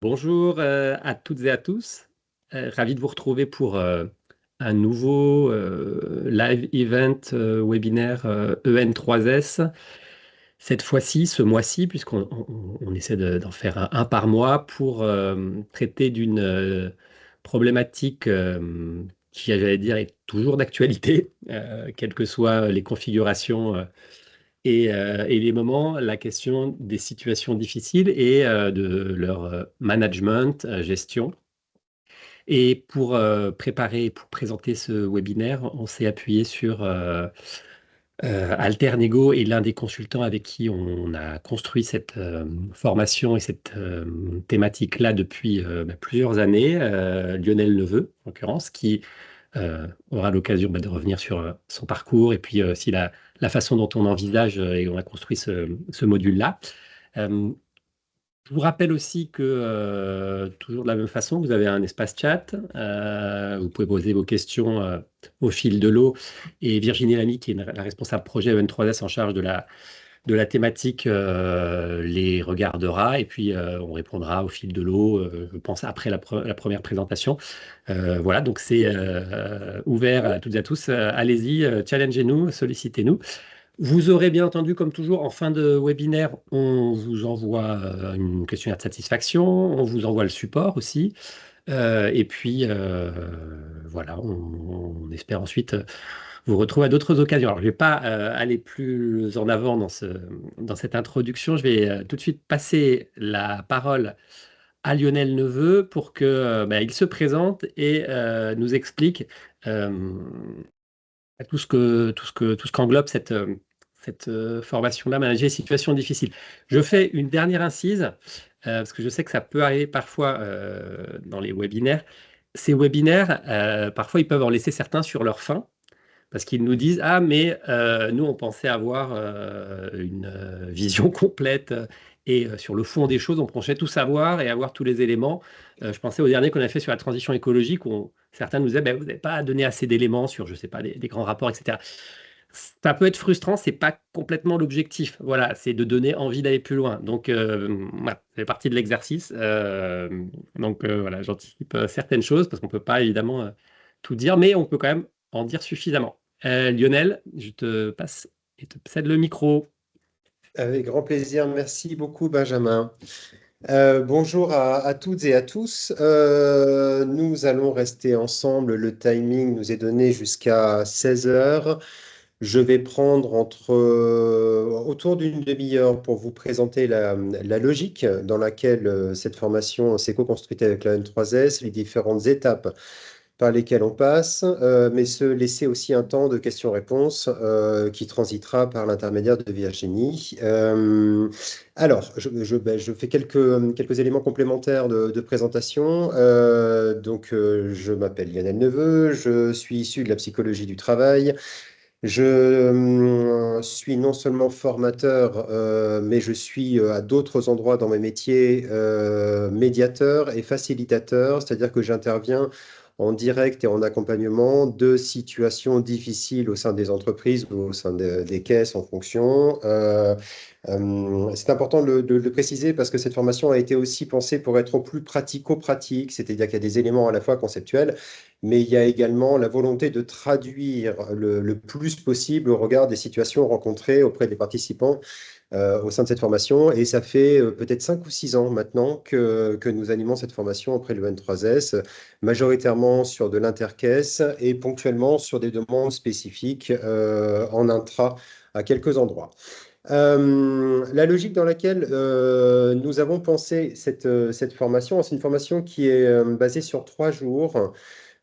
Bonjour à toutes et à tous. Ravi de vous retrouver pour un nouveau live event webinaire EN3S. Cette fois-ci, ce mois-ci, puisqu'on essaie d'en faire un par mois pour traiter d'une problématique qui, j'allais dire, est toujours d'actualité, quelles que soient les configurations et les moments, la question des situations difficiles et de leur management, gestion. Et pour préparer, pour présenter ce webinaire, on s'est appuyé sur Alternego et l'un des consultants avec qui on a construit cette formation et cette thématique-là depuis plusieurs années, Lionel Neveu, en l'occurrence, qui aura l'occasion de revenir sur son parcours et puis aussi la façon dont on envisage et on a construit ce module-là. Euh, je vous rappelle aussi que, toujours de la même façon, vous avez un espace chat. Vous pouvez poser vos questions au fil de l'eau. Et Virginie Lamy, qui est la responsable projet EN3S en charge de la thématique, les regardera. Et puis, on répondra au fil de l'eau, je pense, après la première présentation. Voilà, donc c'est ouvert à toutes et à tous. Allez-y, challengez-nous, sollicitez-nous. Vous aurez bien entendu, comme toujours, en fin de webinaire, on vous envoie une questionnaire de satisfaction, on vous envoie le support aussi. Et puis, voilà, on espère ensuite vous retrouver à d'autres occasions. Alors, je ne vais pas aller plus en avant dans cette introduction. Je vais tout de suite passer la parole à Lionel Neveu pour que, il se présente et nous explique euh, tout ce qu'englobe cette formation-là, manager les situations difficiles. Je fais une dernière incise, parce que je sais que ça peut arriver parfois dans les webinaires. Ces webinaires, parfois, ils peuvent en laisser certains sur leur faim, parce qu'ils nous disent, ah, mais nous, on pensait avoir une vision complète et sur le fond des choses, on pensait tout savoir et avoir tous les éléments. Je pensais au dernier qu'on a fait sur la transition écologique, où certains nous disaient, ben, vous n'avez pas donné assez d'éléments sur, je ne sais pas, des grands rapports, etc. Ça peut être frustrant, c'est pas complètement l'objectif. Voilà, c'est de donner envie d'aller plus loin. Donc, voilà, ça fait partie de l'exercice. Voilà, j'anticipe certaines choses parce qu'on peut pas évidemment tout dire, mais on peut quand même en dire suffisamment. Lionel, je te passe et te cède le micro. Avec grand plaisir. Merci beaucoup, Benjamin. Bonjour à toutes et à tous. Nous allons rester ensemble. Le timing nous est donné jusqu'à 16 heures. Je vais prendre autour d'une demi-heure pour vous présenter la logique dans laquelle cette formation s'est co-construite avec la N3S, les différentes étapes par lesquelles on passe, mais se laisser aussi un temps de questions-réponses qui transitera par l'intermédiaire de Virginie. Je fais quelques éléments complémentaires de présentation. Je m'appelle Lionel Neveu, je suis issu de la psychologie du travail. Je suis non seulement formateur, mais je suis à d'autres endroits dans mes métiers médiateur et facilitateur, c'est-à-dire que j'interviens en direct et en accompagnement de situations difficiles au sein des entreprises ou au sein des caisses en fonction. C'est important de le préciser parce que cette formation a été aussi pensée pour être au plus pratico-pratique, c'est-à-dire qu'il y a des éléments à la fois conceptuels, mais il y a également la volonté de traduire le plus possible au regard des situations rencontrées auprès des participants au sein de cette formation. Et ça fait peut-être 5 ou 6 ans maintenant que nous animons cette formation auprès de l'EN3S, majoritairement sur de l'intercaisse et ponctuellement sur des demandes spécifiques en intra à quelques endroits. La logique dans laquelle nous avons pensé cette formation, c'est une formation qui est basée sur 3 jours.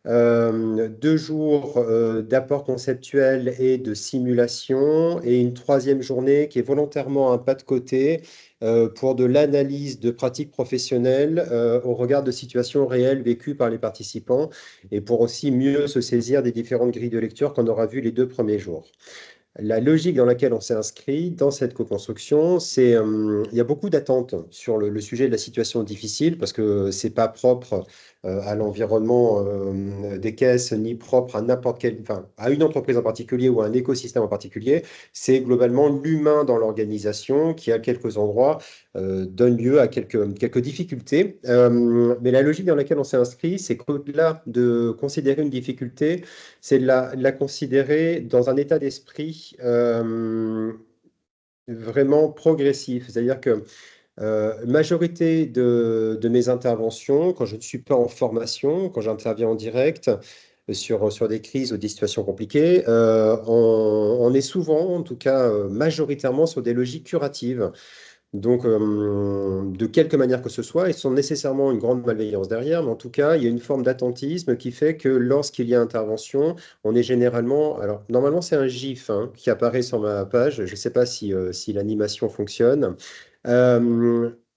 2 jours d'apport conceptuel et de simulation, et une troisième journée qui est volontairement un pas de côté pour de l'analyse de pratiques professionnelles au regard de situations réelles vécues par les participants et pour aussi mieux se saisir des différentes grilles de lecture qu'on aura vues les 2 premiers jours. la logique dans laquelle on s'est inscrit dans cette co-construction, il y a beaucoup d'attentes sur le sujet de la situation difficile parce que c'est pas propre à l'environnement des caisses ni propre à n'importe quelle, enfin, à une entreprise en particulier ou à un écosystème en particulier. C'est globalement l'humain dans l'organisation qui, à quelques endroits, donne lieu à quelques difficultés. Mais la logique dans laquelle on s'est inscrit, c'est qu'au-delà de considérer une difficulté, c'est de la considérer dans un état d'esprit vraiment progressif. C'est-à-dire que majorité de mes interventions, quand je ne suis pas en formation, quand j'interviens en direct sur des crises ou des situations compliquées, on est souvent, en tout cas majoritairement, sur des logiques curatives. Donc, de quelque manière que ce soit, et sans nécessairement une grande malveillance derrière, mais en tout cas, il y a une forme d'attentisme qui fait que lorsqu'il y a intervention, on est généralement. Alors, normalement, c'est un GIF hein, qui apparaît sur ma page. Je ne sais pas si l'animation fonctionne.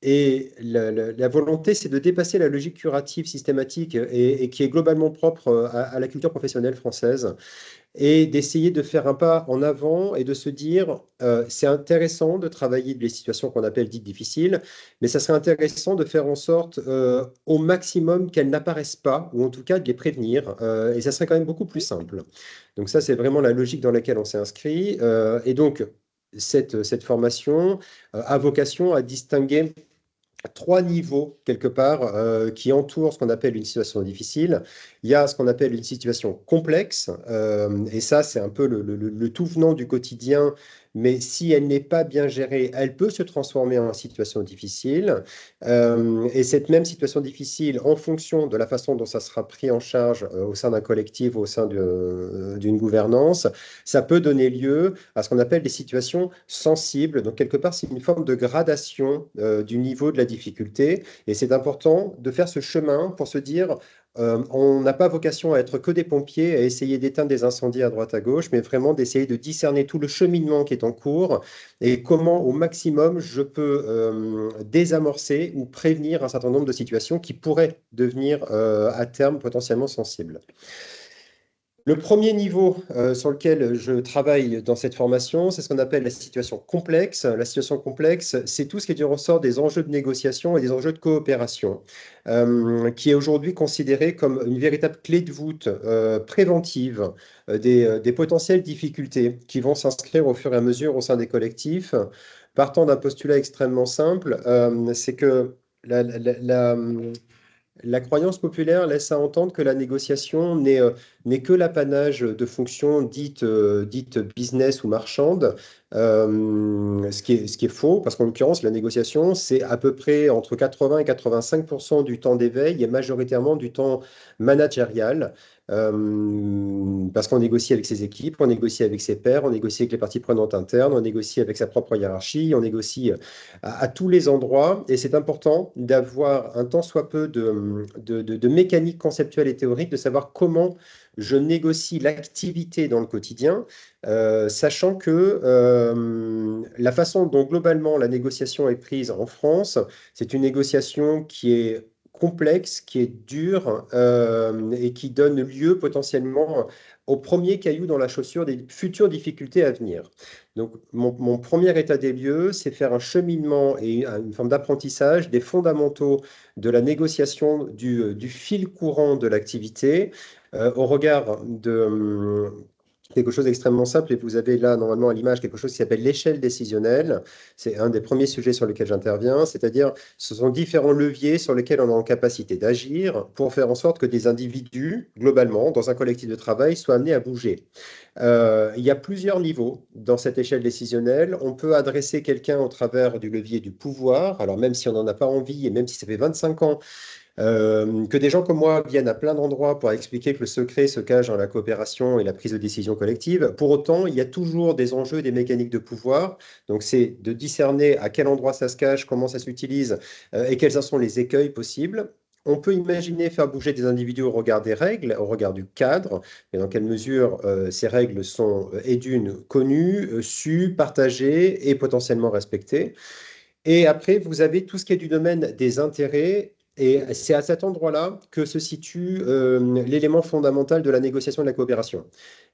Et la volonté, c'est de dépasser la logique curative systématique et qui est globalement propre à la culture professionnelle française et d'essayer de faire un pas en avant et de se dire, c'est intéressant de travailler des situations qu'on appelle dites difficiles, mais ça serait intéressant de faire en sorte au maximum qu'elles n'apparaissent pas, ou en tout cas de les prévenir, et ça serait quand même beaucoup plus simple. Donc ça, c'est vraiment la logique dans laquelle on s'est inscrit. Et donc, cette formation a vocation à distinguer trois niveaux, quelque part, qui entourent ce qu'on appelle une situation difficile. Il y a ce qu'on appelle une situation complexe, et ça, c'est un peu le tout venant du quotidien, mais si elle n'est pas bien gérée, elle peut se transformer en situation difficile. Et cette même situation difficile, en fonction de la façon dont ça sera pris en charge au sein d'un collectif, au sein d'une gouvernance, ça peut donner lieu à ce qu'on appelle des situations sensibles. Donc, quelque part, c'est une forme de gradation du niveau de la difficulté. Et c'est important de faire ce chemin pour se dire, on n'a pas vocation à être que des pompiers, à essayer d'éteindre des incendies à droite à gauche, mais vraiment d'essayer de discerner tout le cheminement qui est en cours et comment, au maximum, je peux désamorcer ou prévenir un certain nombre de situations qui pourraient devenir à terme potentiellement sensibles. Le premier niveau sur lequel je travaille dans cette formation, c'est ce qu'on appelle la situation complexe. La situation complexe, c'est tout ce qui est du ressort des enjeux de négociation et des enjeux de coopération, qui est aujourd'hui considéré comme une véritable clé de voûte préventive des potentielles difficultés qui vont s'inscrire au fur et à mesure au sein des collectifs, partant d'un postulat extrêmement simple, c'est que la croyance populaire laisse à entendre que la négociation n'est que l'apanage de fonctions dites business ou marchandes, ce qui est faux, parce qu'en l'occurrence, la négociation, c'est à peu près entre 80 et 85% du temps d'éveil et majoritairement du temps managérial, parce qu'on négocie avec ses équipes, on négocie avec ses pairs, on négocie avec les parties prenantes internes, on négocie avec sa propre hiérarchie, on négocie à tous les endroits, et c'est important d'avoir un tant soit peu de mécanique conceptuelle et théorique, de savoir comment je négocie l'activité dans le quotidien, sachant que la façon dont globalement la négociation est prise en France, c'est une négociation qui est complexe, qui est dure et qui donne lieu potentiellement au premier caillou dans la chaussure des futures difficultés à venir. Donc, mon premier état des lieux, c'est faire un cheminement et une forme d'apprentissage des fondamentaux de la négociation du fil courant de l'activité au regard de quelque chose d'extrêmement simple. Et vous avez là, normalement, à l'image, quelque chose qui s'appelle l'échelle décisionnelle. C'est un des premiers sujets sur lesquels j'interviens, c'est-à-dire ce sont différents leviers sur lesquels on est en capacité d'agir pour faire en sorte que des individus, globalement, dans un collectif de travail, soient amenés à bouger. Il y a plusieurs niveaux dans cette échelle décisionnelle. On peut adresser quelqu'un au travers du levier du pouvoir. Alors même si on n'en a pas envie et même si ça fait 25 ans que des gens comme moi viennent à plein d'endroits pour expliquer que le secret se cache dans la coopération et la prise de décision collective. Pour autant, il y a toujours des enjeux, des mécaniques de pouvoir. Donc, c'est de discerner à quel endroit ça se cache, comment ça s'utilise et quels en sont les écueils possibles. On peut imaginer faire bouger des individus au regard des règles, au regard du cadre, et dans quelle mesure ces règles sont, et d'une, connues, sues, partagées et potentiellement respectées. Et après, vous avez tout ce qui est du domaine des intérêts Et c'est à cet endroit-là que se situe l'élément fondamental de la négociation et de la coopération.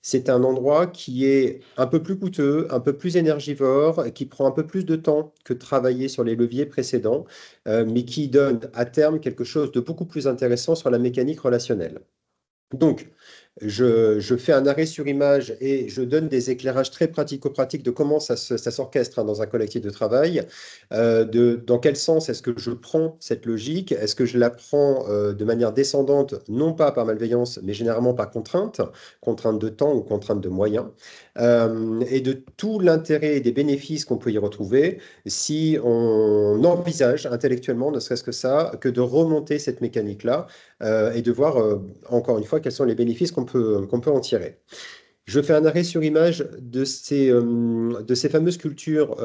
C'est un endroit qui est un peu plus coûteux, un peu plus énergivore, qui prend un peu plus de temps que de travailler sur les leviers précédents, mais qui donne à terme quelque chose de beaucoup plus intéressant sur la mécanique relationnelle. Donc, je fais un arrêt sur image et je donne des éclairages très pratico-pratiques de comment ça s'orchestre hein, dans un collectif de travail, dans quel sens est-ce que je prends cette logique, est-ce que je la prends de manière descendante, non pas par malveillance, mais généralement par contrainte, contrainte de temps ou contrainte de moyens, et de tout l'intérêt et des bénéfices qu'on peut y retrouver si on envisage intellectuellement, ne serait-ce que ça, que de remonter cette mécanique-là et de voir, encore une fois, quels sont les bénéfices qu'on peut en tirer. Je fais un arrêt sur image de ces fameuses cultures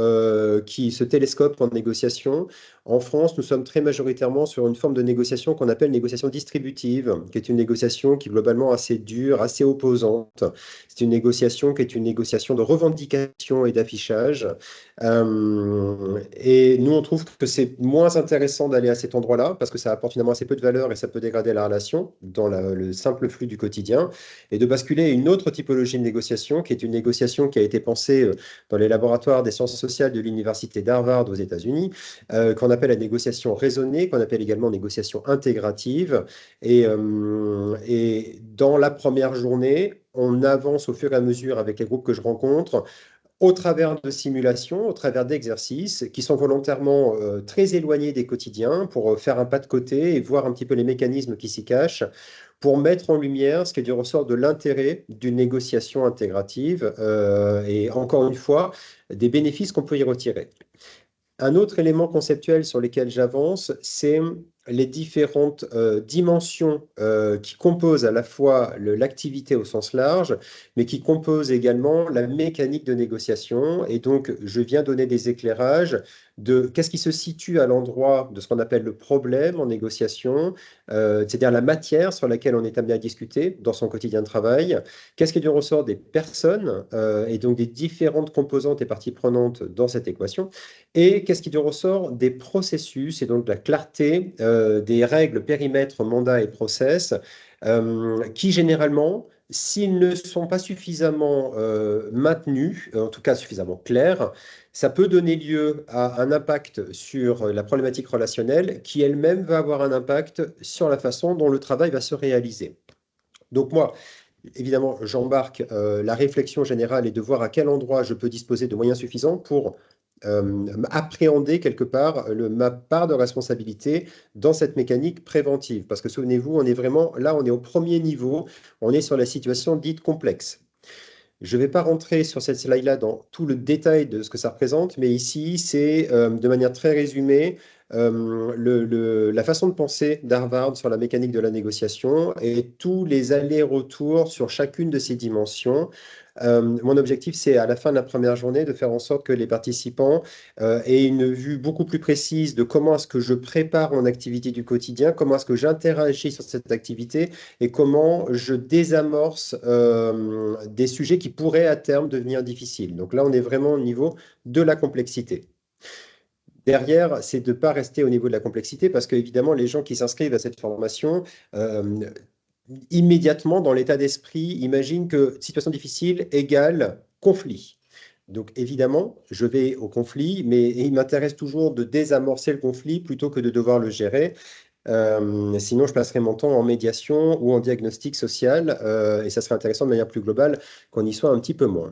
qui se télescopent en négociation. En France, nous sommes très majoritairement sur une forme de négociation qu'on appelle négociation distributive, qui est une négociation qui est globalement assez dure, assez opposante. C'est une négociation qui est une négociation de revendication et d'affichage. Et nous, on trouve que c'est moins intéressant d'aller à cet endroit-là, parce que ça apporte finalement assez peu de valeur et ça peut dégrader la relation dans le simple flux du quotidien, et de basculer à une autre typologie de négociation, qui est une négociation qui a été pensée dans les laboratoires des sciences sociales de l'Université d'Harvard aux États-Unis, qu'on appelle la négociation raisonnée, qu'on appelle également négociation intégrative. Et dans la première journée, on avance au fur et à mesure avec les groupes que je rencontre au travers de simulations, au travers d'exercices qui sont volontairement très éloignés des quotidiens pour faire un pas de côté et voir un petit peu les mécanismes qui s'y cachent, pour mettre en lumière ce qui est du ressort de l'intérêt d'une négociation intégrative et encore une fois, des bénéfices qu'on peut y retirer. Un autre élément conceptuel sur lequel j'avance, c'est les différentes dimensions qui composent à la fois l'activité au sens large, mais qui composent également la mécanique de négociation. Et donc, je viens donner des éclairages de qu'est-ce qui se situe à l'endroit de ce qu'on appelle le problème en négociation, c'est-à-dire la matière sur laquelle on est amené à discuter dans son quotidien de travail, qu'est-ce qui est du ressort des personnes et donc des différentes composantes et parties prenantes dans cette équation. Et qu'est-ce qui ressort des processus et donc de la clarté des règles, périmètres, mandats et process qui généralement, s'ils ne sont pas suffisamment maintenus, en tout cas suffisamment clairs, ça peut donner lieu à un impact sur la problématique relationnelle qui elle-même va avoir un impact sur la façon dont le travail va se réaliser. Donc moi, évidemment, j'embarque la réflexion générale et de voir à quel endroit je peux disposer de moyens suffisants pour appréhender quelque part ma part de responsabilité dans cette mécanique préventive. Parce que souvenez-vous, on est vraiment là, on est au premier niveau, on est sur la situation dite complexe. Je ne vais pas rentrer sur cette slide-là dans tout le détail de ce que ça représente, mais ici, c'est de manière très résumée la façon de penser d'Harvard sur la mécanique de la négociation et tous les allers-retours sur chacune de ces dimensions. Mon objectif, c'est à la fin de la première journée de faire en sorte que les participants aient une vue beaucoup plus précise de comment est-ce que je prépare mon activité du quotidien, comment est-ce que j'interagis sur cette activité et comment je désamorce des sujets qui pourraient à terme devenir difficiles. Donc là, on est vraiment au niveau de la complexité. Derrière, c'est de ne pas rester au niveau de la complexité parce qu'évidemment, les gens qui s'inscrivent à cette formation, immédiatement, dans l'état d'esprit, imaginent que situation difficile égale conflit. Donc évidemment, je vais au conflit, mais il m'intéresse toujours de désamorcer le conflit plutôt que de devoir le gérer. Sinon, je passerai mon temps en médiation ou en diagnostic social, et ça serait intéressant de manière plus globale qu'on y soit un petit peu moins.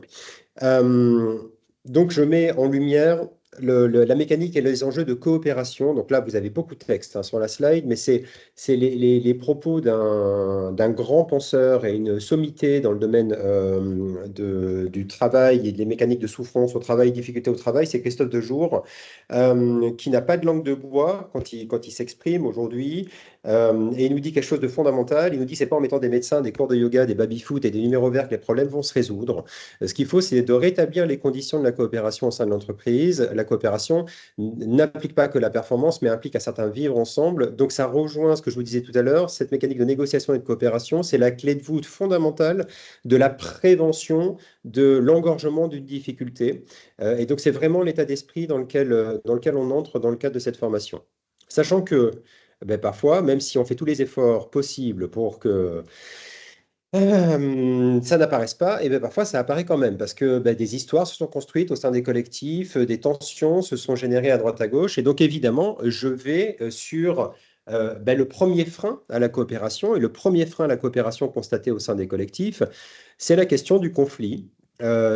Donc, je mets en lumière la mécanique et les enjeux de coopération. Donc là, vous avez beaucoup de texte hein, sur la slide, mais c'est les propos d'un grand penseur et une sommité dans le domaine du travail et des mécaniques de souffrance au travail, difficulté au travail. C'est Christophe Dejour, qui n'a pas de langue de bois quand il s'exprime aujourd'hui. Et il nous dit quelque chose de fondamental. Il nous dit, c'est pas en mettant des médecins, des cours de yoga, des baby-foot et des numéros verts que les problèmes vont se résoudre. Ce qu'il faut, c'est de rétablir les conditions de la coopération au sein de l'entreprise. La coopération n'implique pas que la performance, mais implique un certain vivre ensemble. Donc, ça rejoint ce que je vous disais tout à l'heure. Cette mécanique de négociation et de coopération, c'est la clé de voûte fondamentale de la prévention de l'engorgement d'une difficulté. Et donc, c'est vraiment l'état d'esprit dans lequel on entre dans le cadre de cette formation. Sachant que ben, parfois, même si on fait tous les efforts possibles pour que ça n'apparaisse pas, et bien parfois ça apparaît quand même, parce que ben, des histoires se sont construites au sein des collectifs, des tensions se sont générées à droite à gauche, et donc évidemment, je vais sur ben, le premier frein à la coopération, et le premier frein à la coopération constaté au sein des collectifs, c'est la question du conflit.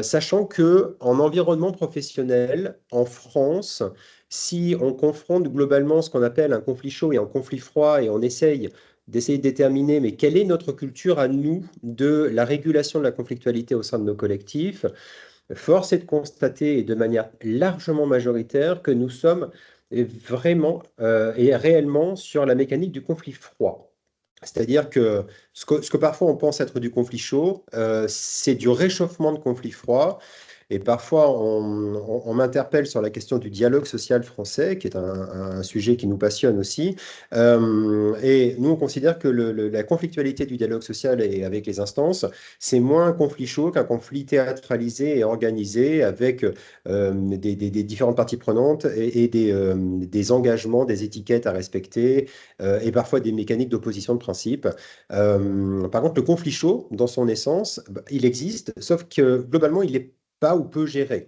Sachant que en environnement professionnel, en France, si on confronte globalement ce qu'on appelle un conflit chaud et un conflit froid, et on essaye d'essayer de déterminer, mais quelle est notre culture à nous de la régulation de la conflictualité au sein de nos collectifs, force est de constater, et de manière largement majoritaire, que nous sommes vraiment et réellement sur la mécanique du conflit froid. C'est-à-dire que ce que parfois on pense être du conflit chaud, c'est du réchauffement de conflit froid. Et parfois, on m'interpelle sur la question du dialogue social français, qui est un sujet qui nous passionne aussi. Et nous, on considère que la conflictualité du dialogue social et avec les instances, c'est moins un conflit chaud qu'un conflit théâtralisé et organisé avec des différentes parties prenantes et des engagements, des étiquettes à respecter et parfois des mécaniques d'opposition de principe. Par contre, le conflit chaud, dans son essence, bah, il existe, sauf que globalement, il est pas ou peu géré.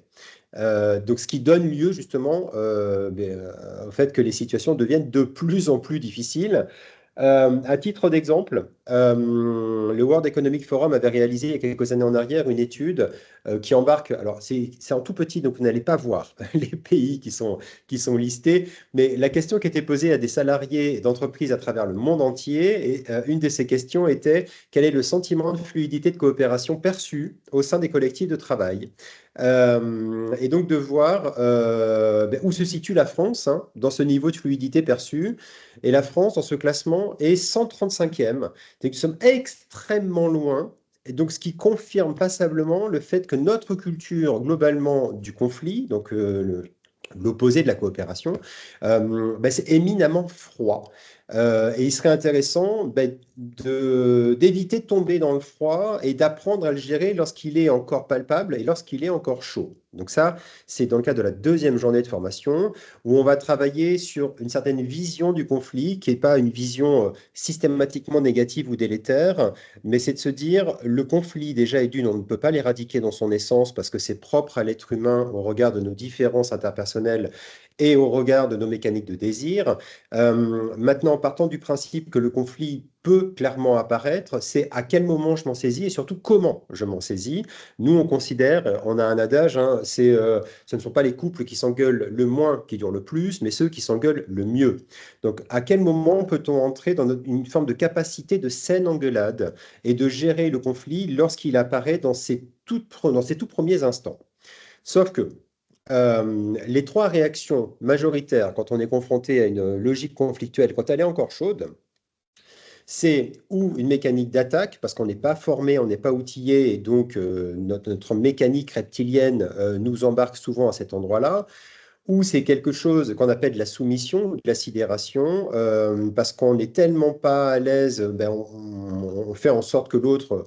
Donc, ce qui donne lieu justement au fait que les situations deviennent de plus en plus difficiles. À titre d'exemple, le World Economic Forum avait réalisé il y a quelques années en arrière une étude qui embarque, alors c'est en tout petit, donc vous n'allez pas voir les pays qui sont listés, mais la question qui était posée à des salariés d'entreprises à travers le monde entier, et une de ces questions était quel est le sentiment de fluidité de coopération perçu au sein des collectifs de travail? Et donc de voir ben, où se situe la France hein, dans ce niveau de fluidité perçu. Et la France, dans ce classement, est 135e. Donc nous sommes extrêmement loin. Et donc, ce qui confirme passablement le fait que notre culture, globalement, du conflit, donc l'opposé de la coopération, ben, c'est éminemment froid. Et il serait intéressant ben, d'éviter de tomber dans le froid et d'apprendre à le gérer lorsqu'il est encore palpable et lorsqu'il est encore chaud. Donc ça, c'est dans le cadre de la deuxième journée de formation où on va travailler sur une certaine vision du conflit qui n'est pas une vision systématiquement négative ou délétère, mais c'est de se dire le conflit déjà est d'une, on ne peut pas l'éradiquer dans son essence parce que c'est propre à l'être humain au regard de nos différences interpersonnelles et au regard de nos mécaniques de désir. Maintenant, partant du principe que le conflit peut clairement apparaître, c'est à quel moment je m'en saisis et surtout comment je m'en saisis. Nous, on considère, on a un adage, hein, ce ne sont pas les couples qui s'engueulent le moins qui durent le plus, mais ceux qui s'engueulent le mieux. Donc, à quel moment peut-on entrer dans une forme de capacité de saine engueulade et de gérer le conflit lorsqu'il apparaît dans ses tout premiers instants? Sauf que les trois réactions majoritaires quand on est confronté à une logique conflictuelle, quand elle est encore chaude, c'est ou une mécanique d'attaque, parce qu'on n'est pas formé, on n'est pas outillé, et donc notre mécanique reptilienne nous embarque souvent à cet endroit-là, ou c'est quelque chose qu'on appelle de la soumission, de la sidération, parce qu'on n'est tellement pas à l'aise, ben, on fait en sorte que l'autre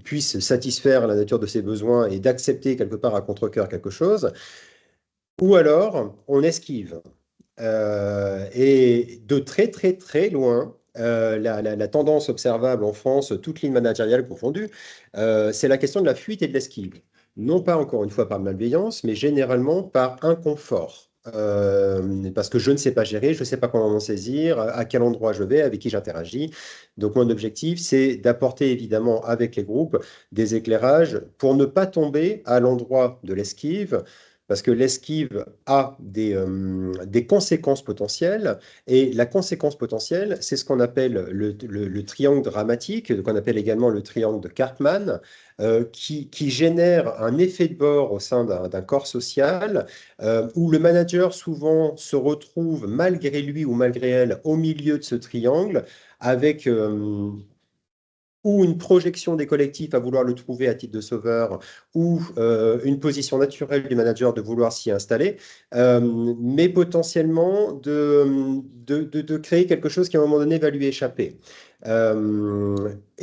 puisse satisfaire la nature de ses besoins et d'accepter quelque part à contre-cœur quelque chose, ou alors on esquive. Et de très très très loin, la tendance observable en France, toute ligne managériale confondue, c'est la question de la fuite et de l'esquive. Non pas encore une fois par malveillance, mais généralement par inconfort. Parce que je ne sais pas gérer, je ne sais pas comment m'en saisir, à quel endroit je vais, avec qui j'interagis. Donc mon objectif, c'est d'apporter évidemment avec les groupes des éclairages pour ne pas tomber à l'endroit de l'esquive, parce que l'esquive a des conséquences potentielles, et la conséquence potentielle, c'est ce qu'on appelle le triangle dramatique, qu'on appelle également le triangle de Cartman, qui génère un effet de bord au sein d'un corps social, où le manager souvent se retrouve malgré lui ou malgré elle au milieu de ce triangle, avec ou une projection des collectifs à vouloir le trouver à titre de sauveur, ou une position naturelle du manager de vouloir s'y installer, mais potentiellement de créer quelque chose qui à un moment donné va lui échapper.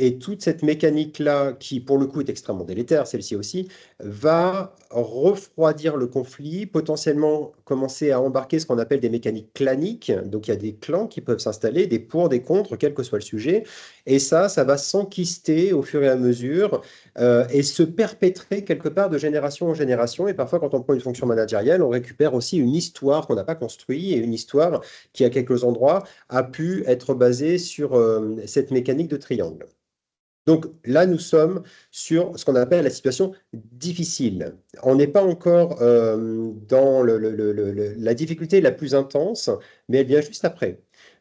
Et toute cette mécanique-là, qui pour le coup est extrêmement délétère, celle-ci aussi, va refroidir le conflit, potentiellement commencer à embarquer ce qu'on appelle des mécaniques claniques. Donc il y a des clans qui peuvent s'installer, des pour, des contre, quel que soit le sujet. Et ça va s'enquister au fur et à mesure et se perpétrer quelque part de génération en génération. Et parfois, quand on prend une fonction managériale, on récupère aussi une histoire qu'on n'a pas construite et une histoire qui, à quelques endroits, a pu être basée sur cette mécanique de triangle. Donc là, nous sommes sur ce qu'on appelle la situation difficile. On n'est pas encore dans la difficulté la plus intense, mais elle vient juste après.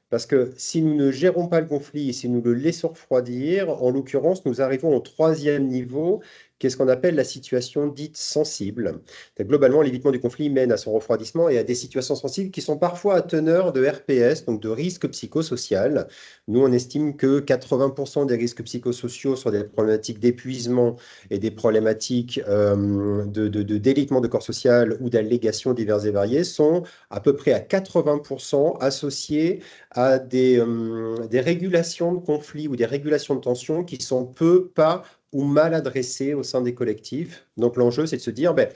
Parce que si nous ne gérons pas le conflit, si nous le laissons refroidir, en l'occurrence, nous arrivons au troisième niveau, qui est ce qu'on appelle la situation dite sensible. Donc, globalement, l'évitement du conflit mène à son refroidissement et à des situations sensibles qui sont parfois à teneur de RPS, donc de risque psychosocial. Nous, on estime que 80% des risques psychosociaux sur des problématiques d'épuisement et des problématiques de délitement de corps social ou d'allégations diverses et variées sont à peu près à 80% associés à des régulations de conflits ou des régulations de tensions qui sont peu, pas ou mal adressées au sein des collectifs. Donc l'enjeu, c'est de se dire, ben,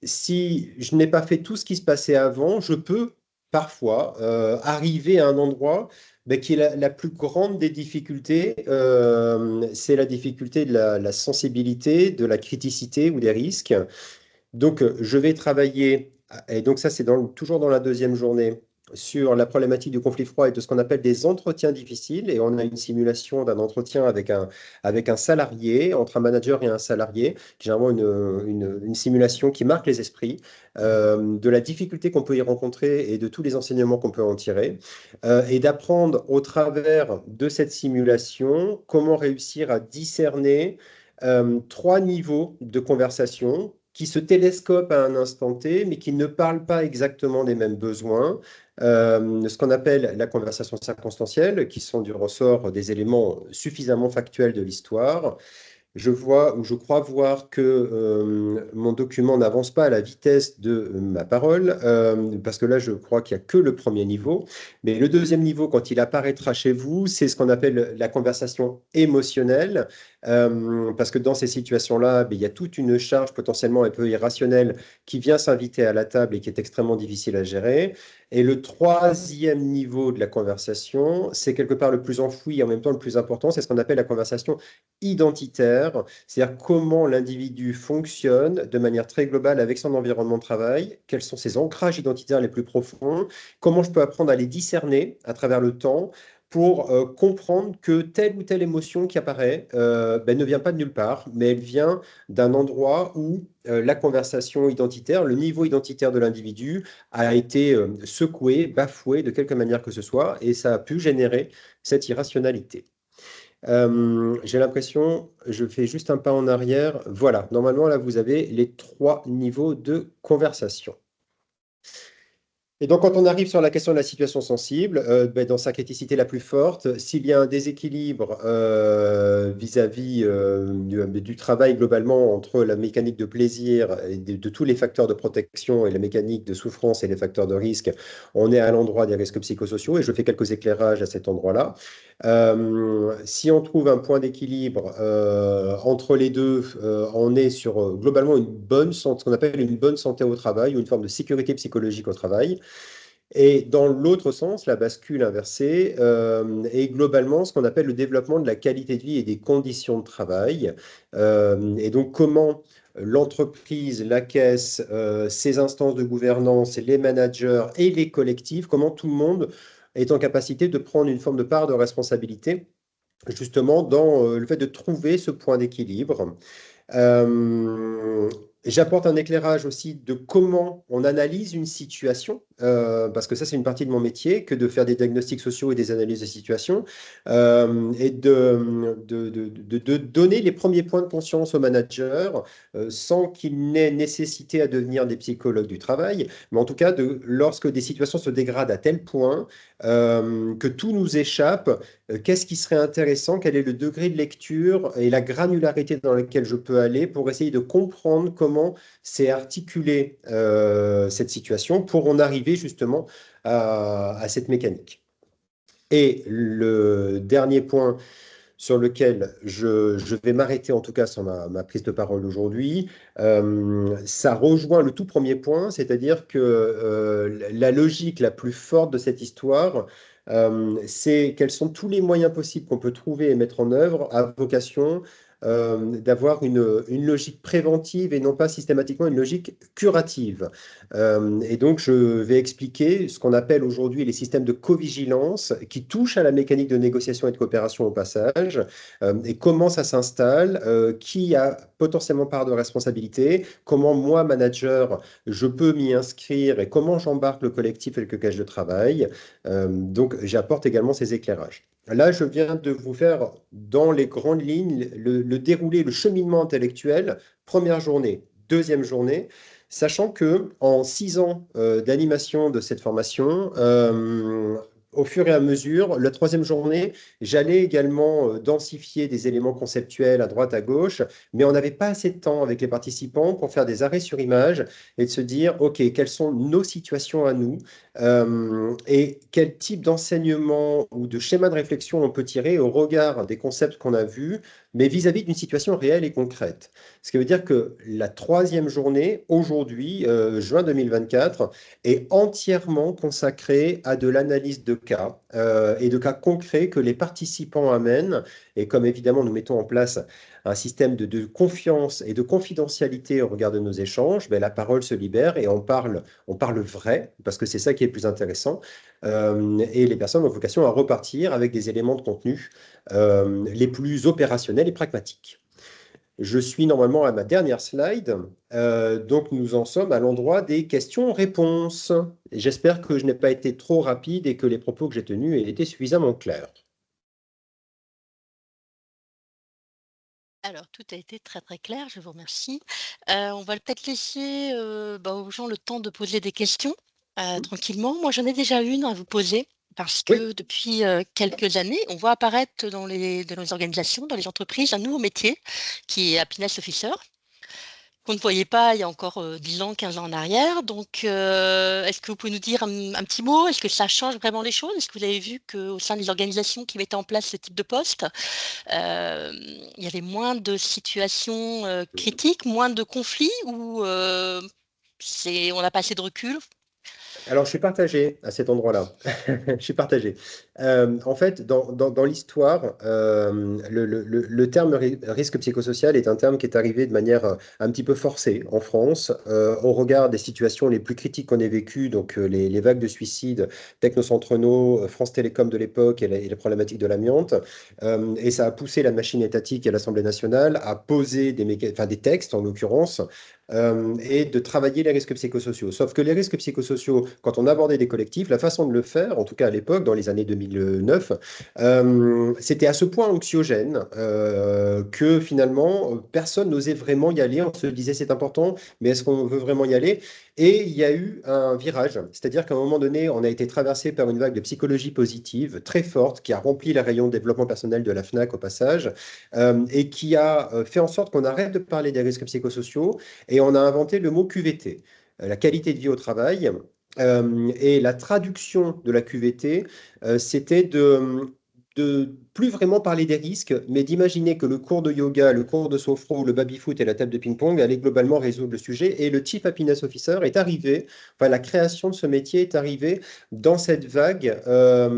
si je n'ai pas fait tout ce qui se passait avant, je peux parfois arriver à un endroit ben, qui est la plus grande des difficultés. C'est la difficulté de la sensibilité, de la criticité ou des risques. Donc, je vais travailler, et donc ça, c'est toujours dans la deuxième journée, sur la problématique du conflit froid et de ce qu'on appelle des entretiens difficiles. Et on a une simulation d'un entretien avec un salarié, entre un manager et un salarié, qui est généralement une simulation qui marque les esprits, de la difficulté qu'on peut y rencontrer et de tous les enseignements qu'on peut en tirer, et d'apprendre au travers de cette simulation comment réussir à discerner trois niveaux de conversation qui se télescopent à un instant T, mais qui ne parlent pas exactement des mêmes besoins. Ce qu'on appelle la conversation circonstancielle, qui sont du ressort des éléments suffisamment factuels de l'histoire. Je vois ou je crois voir que mon document n'avance pas à la vitesse de ma parole, parce que là, je crois qu'il n'y a que le premier niveau. Mais le deuxième niveau, quand il apparaîtra chez vous, c'est ce qu'on appelle la conversation émotionnelle, parce que dans ces situations-là, ben, il y a toute une charge potentiellement un peu irrationnelle qui vient s'inviter à la table et qui est extrêmement difficile à gérer. Et le troisième niveau de la conversation, c'est quelque part le plus enfoui et en même temps le plus important, c'est ce qu'on appelle la conversation identitaire, c'est-à-dire comment l'individu fonctionne de manière très globale avec son environnement de travail, quels sont ses ancrages identitaires les plus profonds, comment je peux apprendre à les discerner à travers le temps pour comprendre que telle ou telle émotion qui apparaît ben, ne vient pas de nulle part, mais elle vient d'un endroit où la conversation identitaire, le niveau identitaire de l'individu a été secoué, bafoué de quelque manière que ce soit, et ça a pu générer cette irrationalité. J'ai l'impression, je fais juste un pas en arrière. Voilà, normalement, là, vous avez les trois niveaux de conversation. Et donc, quand on arrive sur la question de la situation sensible, ben, dans sa criticité la plus forte, s'il y a un déséquilibre vis-à-vis du travail globalement entre la mécanique de plaisir et de tous les facteurs de protection et la mécanique de souffrance et les facteurs de risque, on est à l'endroit des risques psychosociaux et je fais quelques éclairages à cet endroit-là. Si on trouve un point d'équilibre entre les deux, on est sur globalement une bonne santé, ce qu'on appelle une bonne santé au travail ou une forme de sécurité psychologique au travail. Et dans l'autre sens, la bascule inversée est globalement ce qu'on appelle le développement de la qualité de vie et des conditions de travail. Et donc comment l'entreprise, la caisse, ses instances de gouvernance, les managers et les collectifs, comment tout le monde est en capacité de prendre une forme de part de responsabilité justement dans le fait de trouver ce point d'équilibre. Euh, J'apporte un éclairage aussi de comment on analyse une situation, parce que ça, c'est une partie de mon métier, que de faire des diagnostics sociaux et des analyses de situation, et de donner les premiers points de conscience aux managers, sans qu'il n'ait nécessité à devenir des psychologues du travail, mais en tout cas, lorsque des situations se dégradent à tel point que tout nous échappe, qu'est-ce qui serait intéressant, quel est le degré de lecture et la granularité dans laquelle je peux aller pour essayer de comprendre comment c'est articulé cette situation pour en arriver justement à cette mécanique. Et le dernier point sur lequel je vais m'arrêter en tout cas sur ma prise de parole aujourd'hui. Ça rejoint le tout premier point, c'est-à-dire que la logique la plus forte de cette histoire, c'est quels sont tous les moyens possibles qu'on peut trouver et mettre en œuvre à vocation d'avoir une logique préventive et non pas systématiquement une logique curative. Et donc, je vais expliquer ce qu'on appelle aujourd'hui les systèmes de covigilance qui touchent à la mécanique de négociation et de coopération au passage, et comment ça s'installe, qui a potentiellement part de responsabilité, comment moi, manager, je peux m'y inscrire et comment j'embarque le collectif et le cage de travail. Donc, j'apporte également ces éclairages. Là, je viens de vous faire, dans les grandes lignes, le déroulé, le cheminement intellectuel, première journée, deuxième journée, sachant que en 6 ans d'animation de cette formation, au fur et à mesure, la troisième journée, j'allais également densifier des éléments conceptuels à droite, à gauche, mais on n'avait pas assez de temps avec les participants pour faire des arrêts sur image et de se dire, OK, quelles sont nos situations à nous et quel type d'enseignement ou de schéma de réflexion on peut tirer au regard des concepts qu'on a vus, mais vis-à-vis d'une situation réelle et concrète. Ce qui veut dire que la troisième journée, aujourd'hui, juin 2024, est entièrement consacrée à de l'analyse de cas et de cas concrets que les participants amènent. Et comme évidemment nous mettons en place un système de confiance et de confidentialité au regard de nos échanges, ben, la parole se libère et on parle vrai, parce que c'est ça qui est le plus intéressant. Et les personnes ont vocation à repartir avec des éléments de contenu les plus opérationnels et pragmatiques. Je suis normalement à ma dernière slide. Donc, nous en sommes à l'endroit des questions-réponses. J'espère que je n'ai pas été trop rapide et que les propos que j'ai tenus aient été suffisamment clairs. Alors, tout a été très, très clair, je vous remercie. On va peut-être laisser, aux gens le temps de poser des questions, tranquillement. Moi, j'en ai déjà une à vous poser parce Oui, que depuis, quelques années, on voit apparaître dans les organisations, dans les entreprises, un nouveau métier qui est Happiness Officer, qu'on ne voyait pas il y a encore, 10 ans, 15 ans en arrière. Donc, est-ce que vous pouvez nous dire un petit mot? Est-ce que ça change vraiment les choses? Est-ce que vous avez vu qu'au sein des organisations qui mettaient en place ce type de poste, il y avait moins de situations, critiques, moins de conflits ou, on n'a pas assez de recul? alors je suis partagé à cet endroit-là. Je suis partagé. En fait, dans l'histoire, le terme risque psychosocial est un terme qui est arrivé de manière un petit peu forcée en France, au regard des situations les plus critiques qu'on ait vécues, donc les vagues de suicides, Technocentreno, France Télécom de l'époque et la problématique de l'amiante. Et ça a poussé la machine étatique et l'Assemblée nationale à poser des textes, en l'occurrence, et de travailler les risques psychosociaux. Sauf que les risques psychosociaux, quand on abordait des collectifs, la façon de le faire, en tout cas à l'époque, dans les années 2009, c'était à ce point anxiogène que finalement, personne n'osait vraiment y aller. On se disait c'est important, mais est-ce qu'on veut vraiment y aller? Et il y a eu un virage, c'est-à-dire qu'à un moment donné, on a été traversé par une vague de psychologie positive très forte qui a rempli la rayon de développement personnel de la FNAC au passage, et qui a fait en sorte qu'on arrête de parler des risques psychosociaux et on a inventé le mot QVT, la qualité de vie au travail. Et la traduction de la QVT, c'était de plus vraiment parler des risques, mais d'imaginer que le cours de yoga, le cours de sophro, le baby-foot et la table de ping-pong allaient globalement résoudre le sujet. Et le Chief Happiness Officer est arrivé, enfin la création de ce métier est arrivée dans cette vague un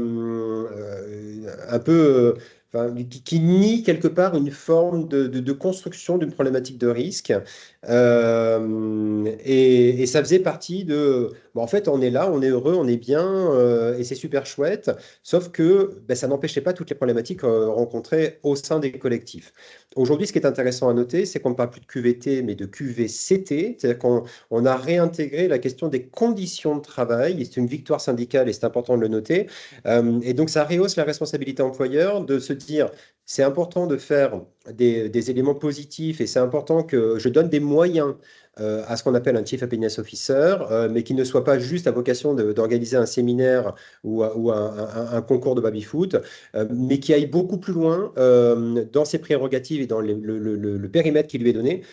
peu enfin, qui nie quelque part une forme de construction d'une problématique de risque. Et ça faisait partie de... Bon, en fait, on est là, on est heureux, on est bien, et c'est super chouette, sauf que ben, ça n'empêchait pas toutes les problématiques rencontrées au sein des collectifs. Aujourd'hui, ce qui est intéressant à noter, c'est qu'on ne parle plus de QVT, mais de QVCT, c'est-à-dire qu'on a réintégré la question des conditions de travail, et c'est une victoire syndicale, et c'est important de le noter. Et donc, ça rehausse la responsabilité employeur de se dire, c'est important de faire des éléments positifs et c'est important que je donne des moyens à ce qu'on appelle un Chief Happiness Officer, mais qui ne soit pas juste à vocation d'organiser un séminaire ou un concours de baby-foot, mais qui aille beaucoup plus loin dans ses prérogatives et dans le périmètre qui lui est donné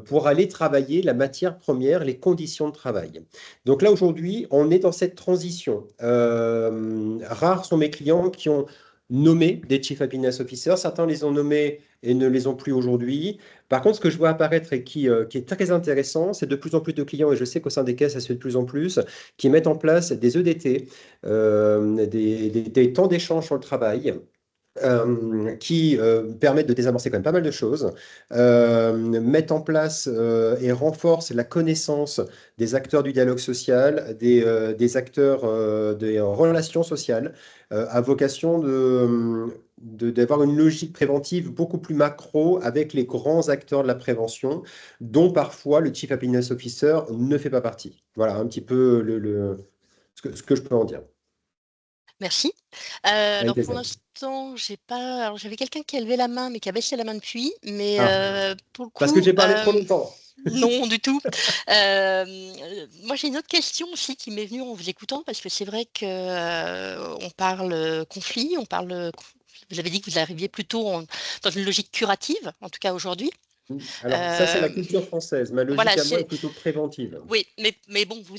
pour aller travailler la matière première, les conditions de travail. Donc là, aujourd'hui, on est dans cette transition. Rares sont mes clients qui ont nommé des Chief Happiness Officers. Certains les ont nommés et ne les ont plus aujourd'hui. Par contre, ce que je vois apparaître et qui est très intéressant, c'est de plus en plus de clients, et je sais qu'au sein des caisses, ça se fait de plus en plus, qui mettent en place des EDT, des temps d'échange sur le travail, qui permettent de désamorcer quand même pas mal de choses, mettent en place et renforcent la connaissance des acteurs du dialogue social, des acteurs des relations sociales, à vocation d'avoir une logique préventive beaucoup plus macro avec les grands acteurs de la prévention, dont parfois le Chief Happiness Officer ne fait pas partie. Voilà un petit peu ce que je peux en dire. Merci. Avec Alors pour plaisir. l'instant, j'ai pas. Alors j'avais quelqu'un qui a levé la main, mais qui a baissé la main depuis. Mais Ah, pour le parce que coup, j'ai parlé trop longtemps. non du tout. Moi j'ai une autre question aussi qui m'est venue en vous écoutant, parce que c'est vrai que on parle conflit, on parle. Vous avez dit que vous arriviez plutôt dans une logique curative, en tout cas aujourd'hui. Alors, ça, c'est la Euh, culture française. Ma voilà, logique à moi est plutôt préventive. oui, mais bon, vous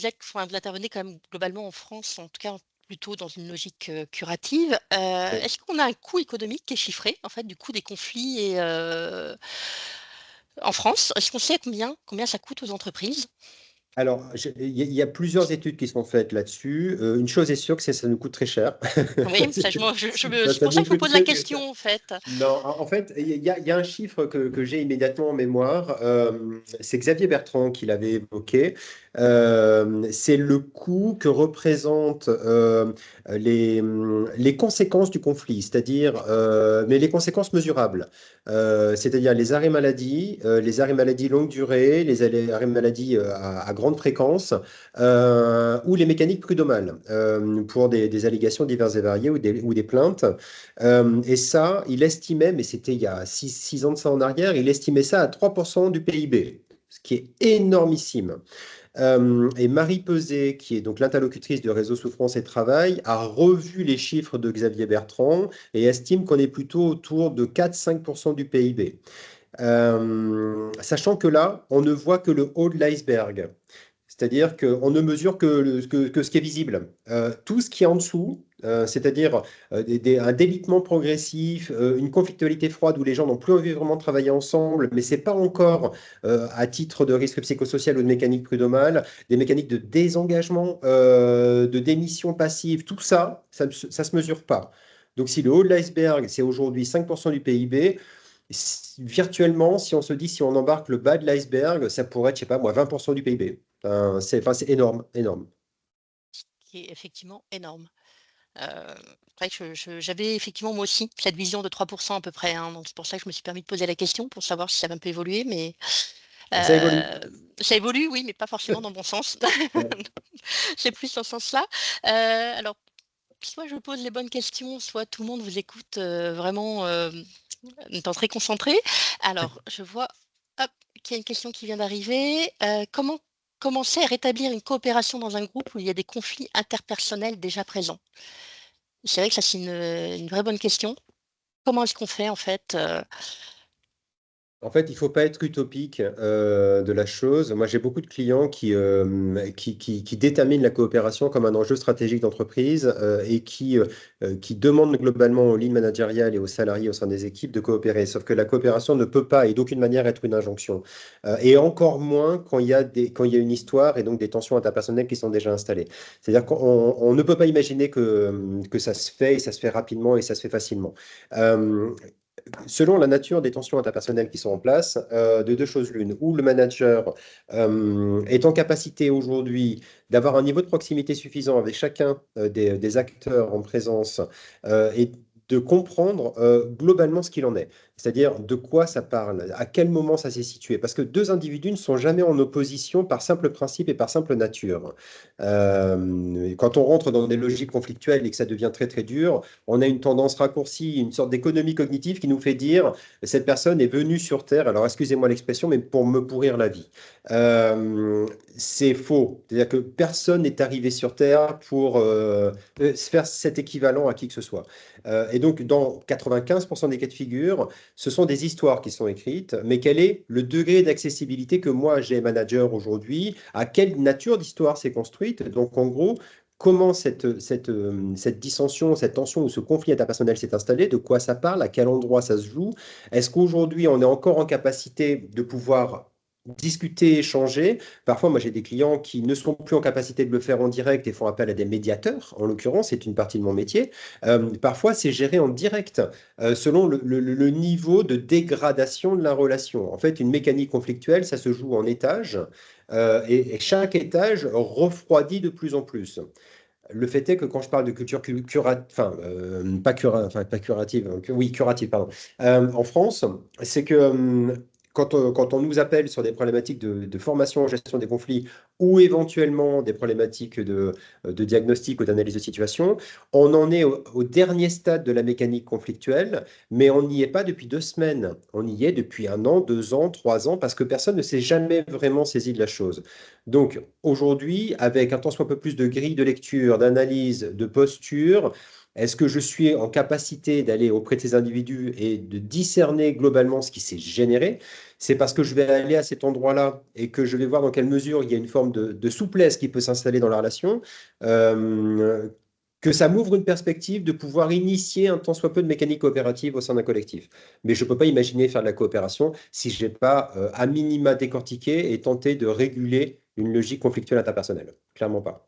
intervenez quand même globalement en France, en tout cas plutôt dans une logique curative. Oui. Est-ce qu'on a un coût économique qui est chiffré, en fait, du coût des conflits et, en France? Est-ce qu'on sait combien ça coûte aux entreprises? Alors, il y a plusieurs études qui sont faites là-dessus. Une chose est sûre, que ça nous coûte très cher. Oui, ça, c'est Ça pour ça nous que je vous coûte pose la très cher. question, en fait. Non, en fait, il y a un chiffre que j'ai immédiatement en mémoire. C'est Xavier Bertrand qui l'avait évoqué. C'est le coût que représentent les conséquences du conflit, c'est-à-dire, mais les conséquences mesurables. C'est-à-dire les arrêts maladie longue durée, les arrêts maladie à grande fréquence, ou les mécaniques prud'homales pour des allégations diverses et variées ou des plaintes. Et ça, il estimait, mais c'était il y a 6 ans de ça en arrière, il estimait ça à 3% du PIB, ce qui est énormissime. Et Marie Peset, qui est donc l'interlocutrice de Réseau Souffrance et Travail, a revu les chiffres de Xavier Bertrand et estime qu'on est plutôt autour de 4-5% du PIB. Sachant que là, on ne voit que le haut de l'iceberg. C'est-à-dire qu'on ne mesure que ce qui est visible. Tout ce qui est en dessous, c'est-à-dire un délitement progressif, une conflictualité froide où les gens n'ont plus envie vraiment de travailler ensemble, mais ce n'est pas encore à titre de risque psychosocial ou de mécanique prud'homale, des mécaniques de désengagement, de démission passive, tout ça, ça ne se mesure pas. Donc si le haut de l'iceberg, c'est aujourd'hui 5% du PIB, virtuellement, si on se dit, si on embarque le bas de l'iceberg, ça pourrait être, je sais pas moi, 20% du PIB. C'est énorme, énorme. Qui est effectivement énorme. C'est vrai que j'avais effectivement moi aussi cette vision de 3% à peu près, hein, donc c'est pour ça que je me suis permis de poser la question pour savoir si ça avait un peu évolué, mais Ça évolue. ça évolue, oui, mais pas forcément dans le bon sens. Ouais. C'est plus dans ce sens-là. Alors, soit je pose les bonnes questions, soit tout le monde vous écoute vraiment en étant très concentré. Alors, je vois hop, qu'il y a une question qui vient d'arriver. Comment commencer à rétablir une coopération dans un groupe où il y a des conflits interpersonnels déjà présents? C'est vrai que ça, c'est une vraie bonne question. Comment est-ce qu'on fait, en fait? En fait, il ne faut pas être utopique de la chose. Moi, j'ai beaucoup de clients qui déterminent la coopération comme un enjeu stratégique d'entreprise et qui demandent globalement aux lignes managériales et aux salariés au sein des équipes de coopérer. Sauf que la coopération ne peut pas et d'aucune manière être une injonction. Et encore moins quand il y a une histoire et donc des tensions interpersonnelles qui sont déjà installées. C'est-à-dire qu'on ne peut pas imaginer que ça se fait et ça se fait rapidement et ça se fait facilement. Euh, Selon la nature des tensions interpersonnelles qui sont en place, de deux choses l'une, ou le manager est en capacité aujourd'hui d'avoir un niveau de proximité suffisant avec chacun des acteurs en présence et de comprendre globalement ce qu'il en est, c'est-à-dire de quoi ça parle, à quel moment ça s'est situé, parce que deux individus ne sont jamais en opposition par simple principe et par simple nature. Quand on rentre dans des logiques conflictuelles et que ça devient très très dur, on a une tendance raccourcie, une sorte d'économie cognitive qui nous fait dire cette personne est venue sur Terre, alors excusez-moi l'expression, mais pour me pourrir la vie. Euh, c'est faux. C'est-à-dire que personne n'est arrivé sur Terre pour faire cet équivalent à qui que ce soit. Et donc, dans 95% des cas de figure, ce sont des histoires qui sont écrites, mais quel est le degré d'accessibilité que moi j'ai manager aujourd'hui? À quelle nature d'histoire c'est construite? Donc, en gros, comment cette dissension, cette tension ou ce conflit interpersonnel s'est installé, de quoi ça parle, à quel endroit ça se joue. Est-ce qu'aujourd'hui, on est encore en capacité de pouvoir discuter, échanger? Parfois, moi, j'ai des clients qui ne sont plus en capacité de le faire en direct et font appel à des médiateurs. En l'occurrence, c'est une partie de mon métier. Parfois, c'est géré en direct, selon le niveau de dégradation de la relation. En fait, une mécanique conflictuelle, ça se joue en étages. Et chaque étage refroidit de plus en plus. Le fait est que quand je parle de culture enfin, pas curative, oui, curative, pardon, en France, c'est que quand on nous appelle sur des problématiques de formation en gestion des conflits ou éventuellement des problématiques de diagnostic ou d'analyse de situation, on en est au dernier stade de la mécanique conflictuelle, mais on n'y est pas depuis 2 semaines. On y est depuis 1 an, 2 ans, 3 ans, parce que personne ne s'est jamais vraiment saisi de la chose. Donc aujourd'hui, avec un tant soit peu plus de grille de lecture, d'analyse, de posture, est-ce que je suis en capacité d'aller auprès de ces individus et de discerner globalement ce qui s'est généré? C'est parce que je vais aller à cet endroit-là et que je vais voir dans quelle mesure il y a une forme de souplesse qui peut s'installer dans la relation, euh, que ça m'ouvre une perspective de pouvoir initier un tant soit peu de mécanique coopérative au sein d'un collectif. Mais je ne peux pas imaginer faire de la coopération si je n'ai pas, à minima, décortiqué et tenté de réguler une logique conflictuelle interpersonnelle. Clairement pas.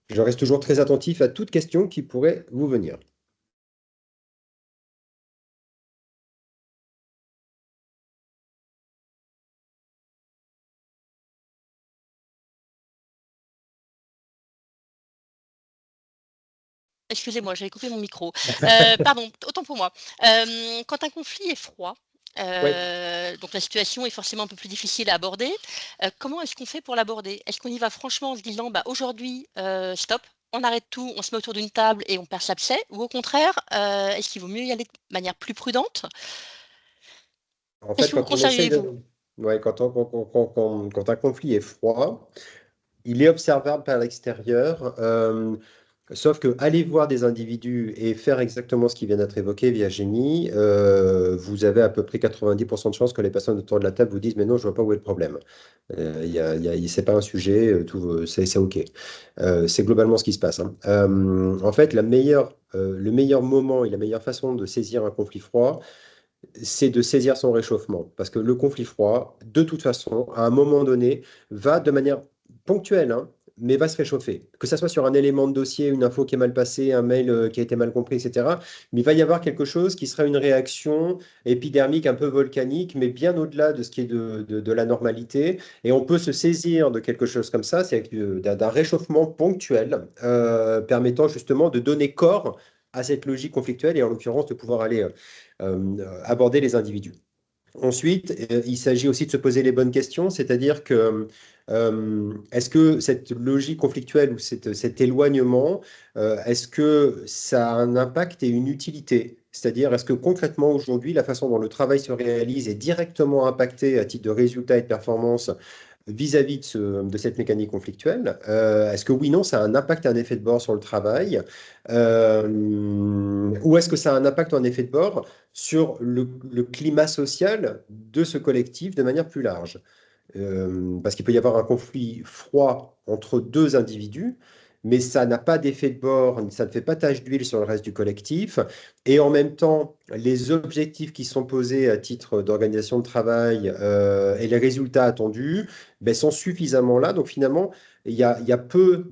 Je reste toujours très attentif à toute question qui pourrait vous venir. Excusez-moi, j'avais coupé mon micro. Pardon, autant pour moi. Quand un conflit est froid, Oui. donc la situation est forcément un peu plus difficile à aborder. Comment est-ce qu'on fait pour l'aborder? Est-ce qu'on y va franchement en se disant, bah, aujourd'hui, stop, on arrête tout, on se met autour d'une table et on perce l'abcès? Ou au contraire, est-ce qu'il vaut mieux y aller de manière plus prudente? En Qu'est-ce fait, que vous quand on essaye de... conseilleriez-vous? Ouais, quand un conflit est froid, il est observable par l'extérieur. Sauf que aller voir des individus et faire exactement ce qui vient d'être évoqué via Génie, vous avez à peu près 90% de chances que les personnes autour de la table vous disent, mais non, je vois pas où est le problème. C'est pas un sujet, c'est OK. C'est globalement ce qui se passe, hein. En fait, le meilleur moment et la meilleure façon de saisir un conflit froid, c'est de saisir son réchauffement. Parce que le conflit froid, de toute façon, à un moment donné, va de manière ponctuelle, hein, mais va se réchauffer. Que ça soit sur un élément de dossier, une info qui est mal passée, un mail qui a été mal compris, etc. Mais il va y avoir quelque chose qui sera une réaction épidermique un peu volcanique, mais bien au-delà de ce qui est de la normalité. Et on peut se saisir de quelque chose comme ça, c'est d'un réchauffement ponctuel, permettant justement de donner corps à cette logique conflictuelle et en l'occurrence de pouvoir aller aborder les individus. Ensuite, il s'agit aussi de se poser les bonnes questions, c'est-à-dire que est-ce que cette logique conflictuelle ou cet éloignement, est-ce que ça a un impact et une utilité? C'est-à-dire, est-ce que concrètement aujourd'hui, la façon dont le travail se réalise est directement impactée à titre de résultat et de performance vis-à-vis de cette mécanique conflictuelle? Est-ce que oui, non, ça a un impact et un effet de bord sur le travail? Ou est-ce que ça a un impact ou un effet de bord sur le climat social de ce collectif de manière plus large? Parce qu'il peut y avoir un conflit froid entre deux individus, mais ça n'a pas d'effet de bord, ça ne fait pas tache d'huile sur le reste du collectif. Et en même temps, les objectifs qui sont posés à titre d'organisation de travail et les résultats attendus ben, sont suffisamment là. Donc finalement, il y a peu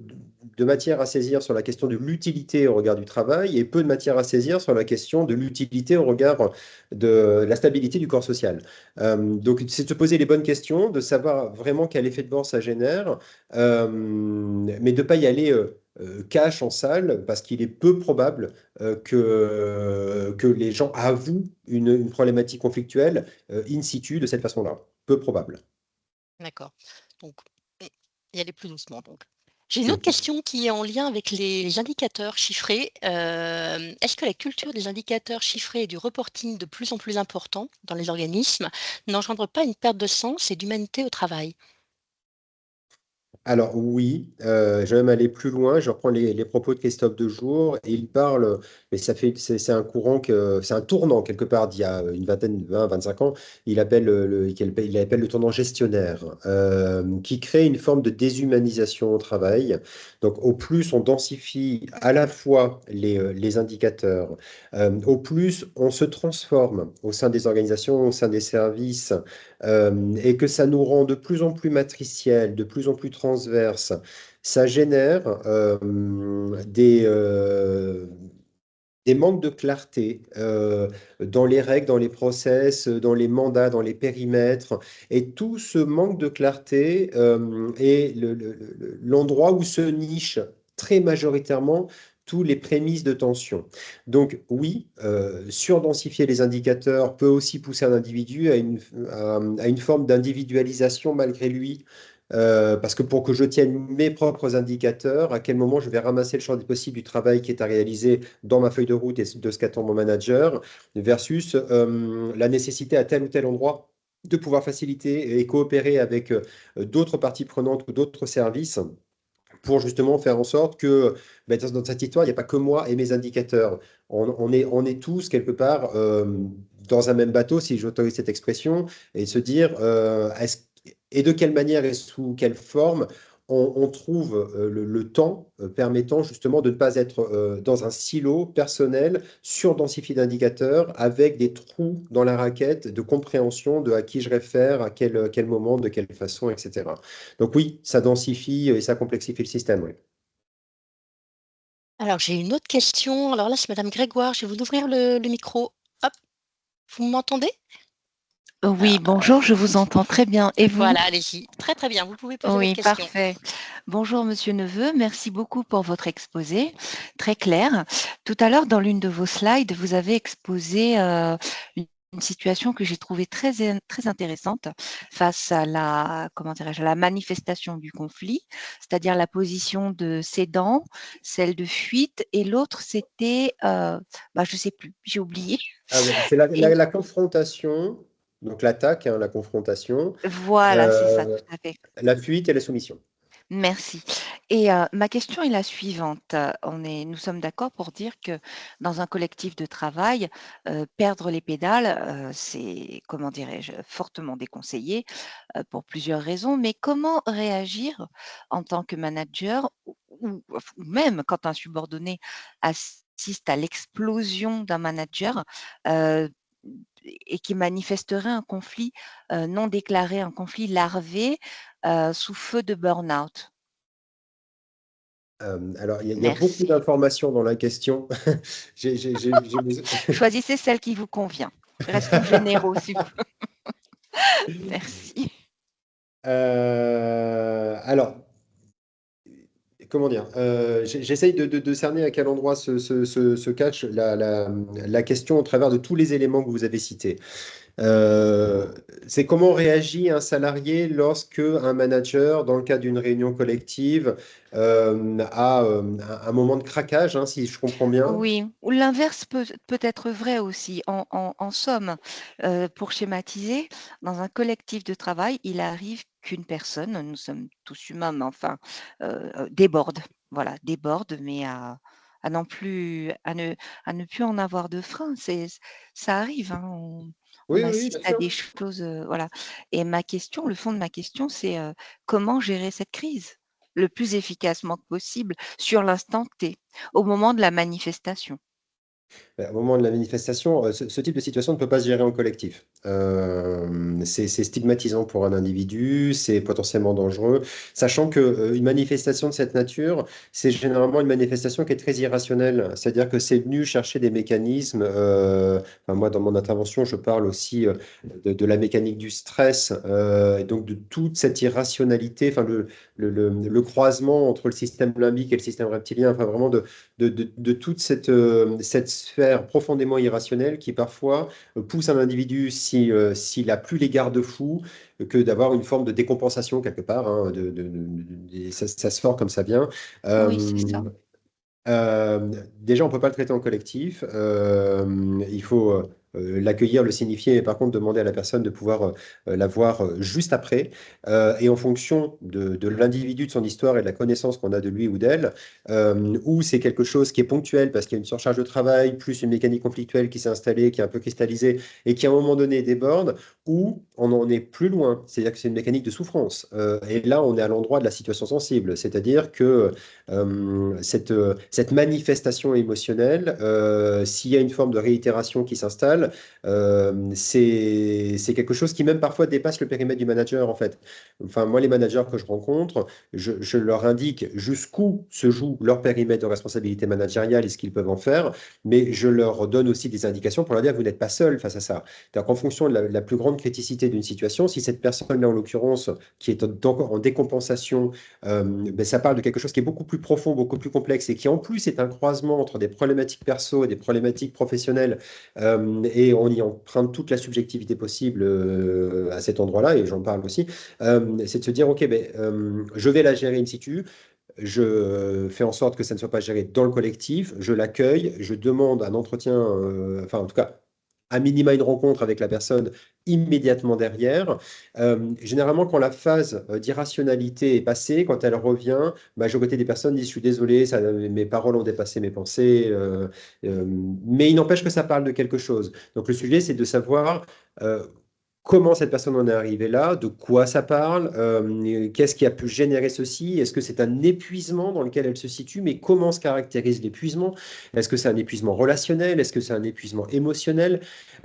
de matière à saisir sur la question de l'utilité au regard du travail et peu de matière à saisir sur la question de l'utilité au regard de la stabilité du corps social. Donc, c'est de se poser les bonnes questions, de savoir vraiment quel effet de bord ça génère, mais de ne pas y aller cash en salle, parce qu'il est peu probable que les gens avouent une problématique conflictuelle in situ de cette façon-là. Peu probable. D'accord. Donc, y aller plus doucement, donc. J'ai une autre Mm. question qui est en lien avec les indicateurs chiffrés. Est-ce que la culture des indicateurs chiffrés et du reporting de plus en plus important dans les organismes n'engendre pas une perte de sens et d'humanité au travail? Alors oui, je vais même aller plus loin. Je reprends les propos de Christophe Dejour et il parle, mais c'est un courant c'est un tournant quelque part d'il y a une vingtaine, 20, 25 ans. Il appelle il appelle le tournant gestionnaire, qui crée une forme de déshumanisation au travail. Donc au plus on densifie à la fois les indicateurs, au plus on se transforme au sein des organisations, au sein des services et que ça nous rend de plus en plus matriciel, de plus en plus transverse, ça génère des manques de clarté dans les règles, dans les process, dans les mandats, dans les périmètres. Et tout ce manque de clarté est l'endroit où se nichent très majoritairement tous les prémices de tension. Donc oui, surdensifier les indicateurs peut aussi pousser un individu à une forme d'individualisation malgré lui. Parce que pour que je tienne mes propres indicateurs, à quel moment je vais ramasser le champ des possibles du travail qui est à réaliser dans ma feuille de route et de ce qu'attend mon manager, versus la nécessité à tel ou tel endroit de pouvoir faciliter et coopérer avec d'autres parties prenantes ou d'autres services pour justement faire en sorte que ben, dans cette histoire, il n'y a pas que moi et mes indicateurs. On est tous quelque part dans un même bateau, si j'autorise cette expression, et se dire et de quelle manière et sous quelle forme on trouve le temps permettant justement de ne pas être dans un silo personnel surdensifié d'indicateurs avec des trous dans la raquette de compréhension de à qui je réfère, à quel moment, de quelle façon, etc. Donc oui, ça densifie et ça complexifie le système, oui. Alors, j'ai une autre question. Alors là, c'est Madame Grégoire. Je vais vous ouvrir le micro. Hop, vous m'entendez? Oui, Alors, bonjour, je vous entends très bien. Et vous? voilà, allez-y. Très très bien. Vous pouvez poser votre Oui, question. parfait. Bonjour, Monsieur Neveu. Merci beaucoup pour votre exposé, très clair. Tout à l'heure, dans l'une de vos slides, vous avez exposé une situation que j'ai trouvée très intéressante face à comment dirais-je, à la manifestation du conflit, c'est-à-dire la position de cédant, celle de fuite, et l'autre, c'était, je sais plus, j'ai oublié. Ah ouais, c'est Et la confrontation, donc l'attaque, hein, la confrontation, voilà, c'est ça, euh, tout à fait. la fuite et la soumission. Merci. Et ma question est la suivante. Nous sommes d'accord pour dire que dans un collectif de travail, perdre les pédales, c'est, comment dirais-je, fortement déconseillé pour plusieurs raisons. Mais comment réagir en tant que manager ou même quand un subordonné assiste à l'explosion d'un manager euh, et qui manifesterait un conflit non déclaré, un conflit larvé sous feu de burn-out? Alors, il y a beaucoup Merci. d'informations dans la question. J'ai besoin- Choisissez celle qui vous convient. Restons généraux, s'il vous plaît. Merci. Alors, comment dire, j'essaye de cerner à quel endroit se cache la question au travers de tous les éléments que vous avez cités. Euh, c'est comment réagit un salarié lorsque un manager, dans le cadre d'une réunion collective, a un moment de craquage, hein, si je comprends bien. Oui, ou l'inverse peut être vrai aussi. En somme, pour schématiser, dans un collectif de travail, il arrive qu'une personne, nous sommes tous humains, mais enfin, déborde. Voilà, déborde, mais à non plus, à ne plus en avoir de frein. Ça arrive, hein, on Oui, oui, bien assiste à sûr. des choses, voilà. Et ma question, le fond de ma question, c'est comment gérer cette crise le plus efficacement possible sur l'instant T, au moment de la manifestation. Au moment de la manifestation, ce type de situation ne peut pas se gérer en collectif. C'est stigmatisant pour un individu, c'est potentiellement dangereux, sachant que une manifestation de cette nature, c'est généralement une manifestation qui est très irrationnelle. C'est-à-dire que c'est venu chercher des mécanismes. Enfin, moi, dans mon intervention, je parle aussi de la mécanique du stress, et donc de toute cette irrationalité, enfin le croisement entre le système limbique et le système reptilien, enfin vraiment de toute cette sphère profondément irrationnelle qui parfois pousse un individu, s'il n'a plus les garde-fous, que d'avoir une forme de décompensation quelque part, hein, ça se sort comme ça vient. Oui, c'est Euh, ça. déjà, on ne peut pas le traiter en collectif. Il faut l'accueillir, le signifier, mais par contre demander à la personne de pouvoir la voir juste après. Et en fonction de l'individu, de son histoire et de la connaissance qu'on a de lui ou d'elle, ou c'est quelque chose qui est ponctuel parce qu'il y a une surcharge de travail, plus une mécanique conflictuelle qui s'est installée, qui est un peu cristallisée et qui à un moment donné déborde, ou on en est plus loin, c'est-à-dire que c'est une mécanique de souffrance. Et là, on est à l'endroit de la situation sensible, c'est-à-dire que cette manifestation émotionnelle, s'il y a une forme de réitération qui s'installe, c'est quelque chose qui même parfois dépasse le périmètre du manager, en fait. Enfin, moi, les managers que je rencontre, je leur indique jusqu'où se joue leur périmètre de responsabilité managériale et ce qu'ils peuvent en faire, mais je leur donne aussi des indications pour leur dire que vous n'êtes pas seul face à ça. Donc, en fonction de la plus grande criticité d'une situation, si cette personne-là, en l'occurrence, qui est encore en décompensation, ben, ça parle de quelque chose qui est beaucoup plus profond, beaucoup plus complexe et qui en plus est un croisement entre des problématiques perso et des problématiques professionnelles, et on y emprunte toute la subjectivité possible à cet endroit-là, et j'en parle aussi, c'est de se dire, OK, ben, je vais la gérer in situ, je fais en sorte que ça ne soit pas géré dans le collectif, je l'accueille, je demande un entretien, enfin en tout cas, à minima une rencontre avec la personne immédiatement derrière. Généralement, quand la phase d'irrationalité est passée, quand elle revient, majorité des personnes disent, je suis désolé, mes paroles ont dépassé mes pensées, mais il n'empêche que ça parle de quelque chose. Donc le sujet, c'est de savoir comment cette personne en est arrivée là, de quoi ça parle, qu'est-ce qui a pu générer ceci, est-ce que c'est un épuisement dans lequel elle se situe, mais comment se caractérise l'épuisement? Est-ce que c'est un épuisement relationnel? Est-ce que c'est un épuisement émotionnel?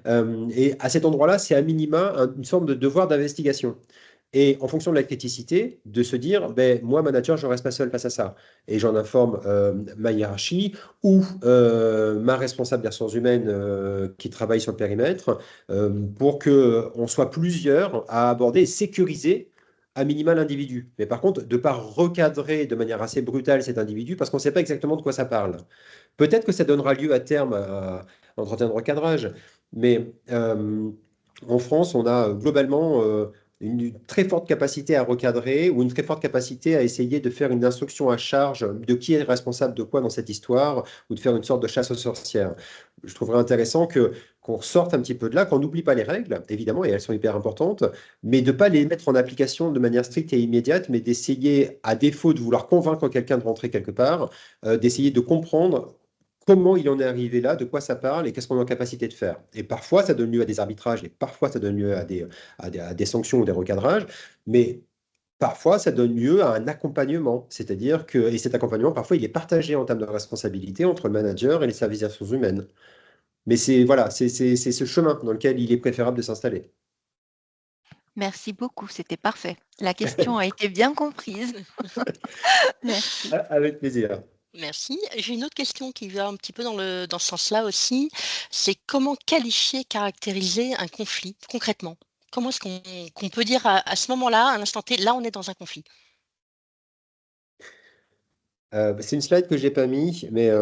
Et à cet endroit-là, c'est à minima une sorte de devoir d'investigation. Et en fonction de la criticité, de se dire, ben, moi, manager, je ne reste pas seul face à ça. Et j'en informe ma hiérarchie ou ma responsable des ressources humaines qui travaille sur le périmètre pour qu'on soit plusieurs à aborder et sécuriser à minima l'individu. Mais par contre, de ne pas recadrer de manière assez brutale cet individu parce qu'on ne sait pas exactement de quoi ça parle. Peut-être que ça donnera lieu à terme à un entretien de recadrage, mais en France, on a globalement une très forte capacité à recadrer ou une très forte capacité à essayer de faire une instruction à charge de qui est responsable de quoi dans cette histoire ou de faire une sorte de chasse aux sorcières. Je trouverais intéressant qu'on sorte un petit peu de là, qu'on n'oublie pas les règles, évidemment, et elles sont hyper importantes, mais de ne pas les mettre en application de manière stricte et immédiate, mais d'essayer, à défaut de vouloir convaincre quelqu'un de rentrer quelque part, d'essayer de comprendre comment il en est arrivé là, de quoi ça parle et qu'est-ce qu'on est en capacité de faire. Et parfois, ça donne lieu à des arbitrages et parfois, ça donne lieu à des sanctions ou des recadrages, mais parfois, ça donne lieu à un accompagnement. C'est-à-dire que, et cet accompagnement, parfois, il est partagé en termes de responsabilité entre le manager et les services des ressources humaines. Mais c'est voilà, c'est ce chemin dans lequel il est préférable de s'installer. Merci beaucoup, c'était parfait. La question a été bien comprise. Merci. Avec plaisir. Merci. J'ai une autre question qui va un petit peu dans ce sens-là aussi. C'est comment qualifier, caractériser un conflit concrètement? Comment est-ce qu'on peut dire à ce moment-là, à l'instant T, là, on est dans un conflit? C'est une slide que j'ai pas mis, mais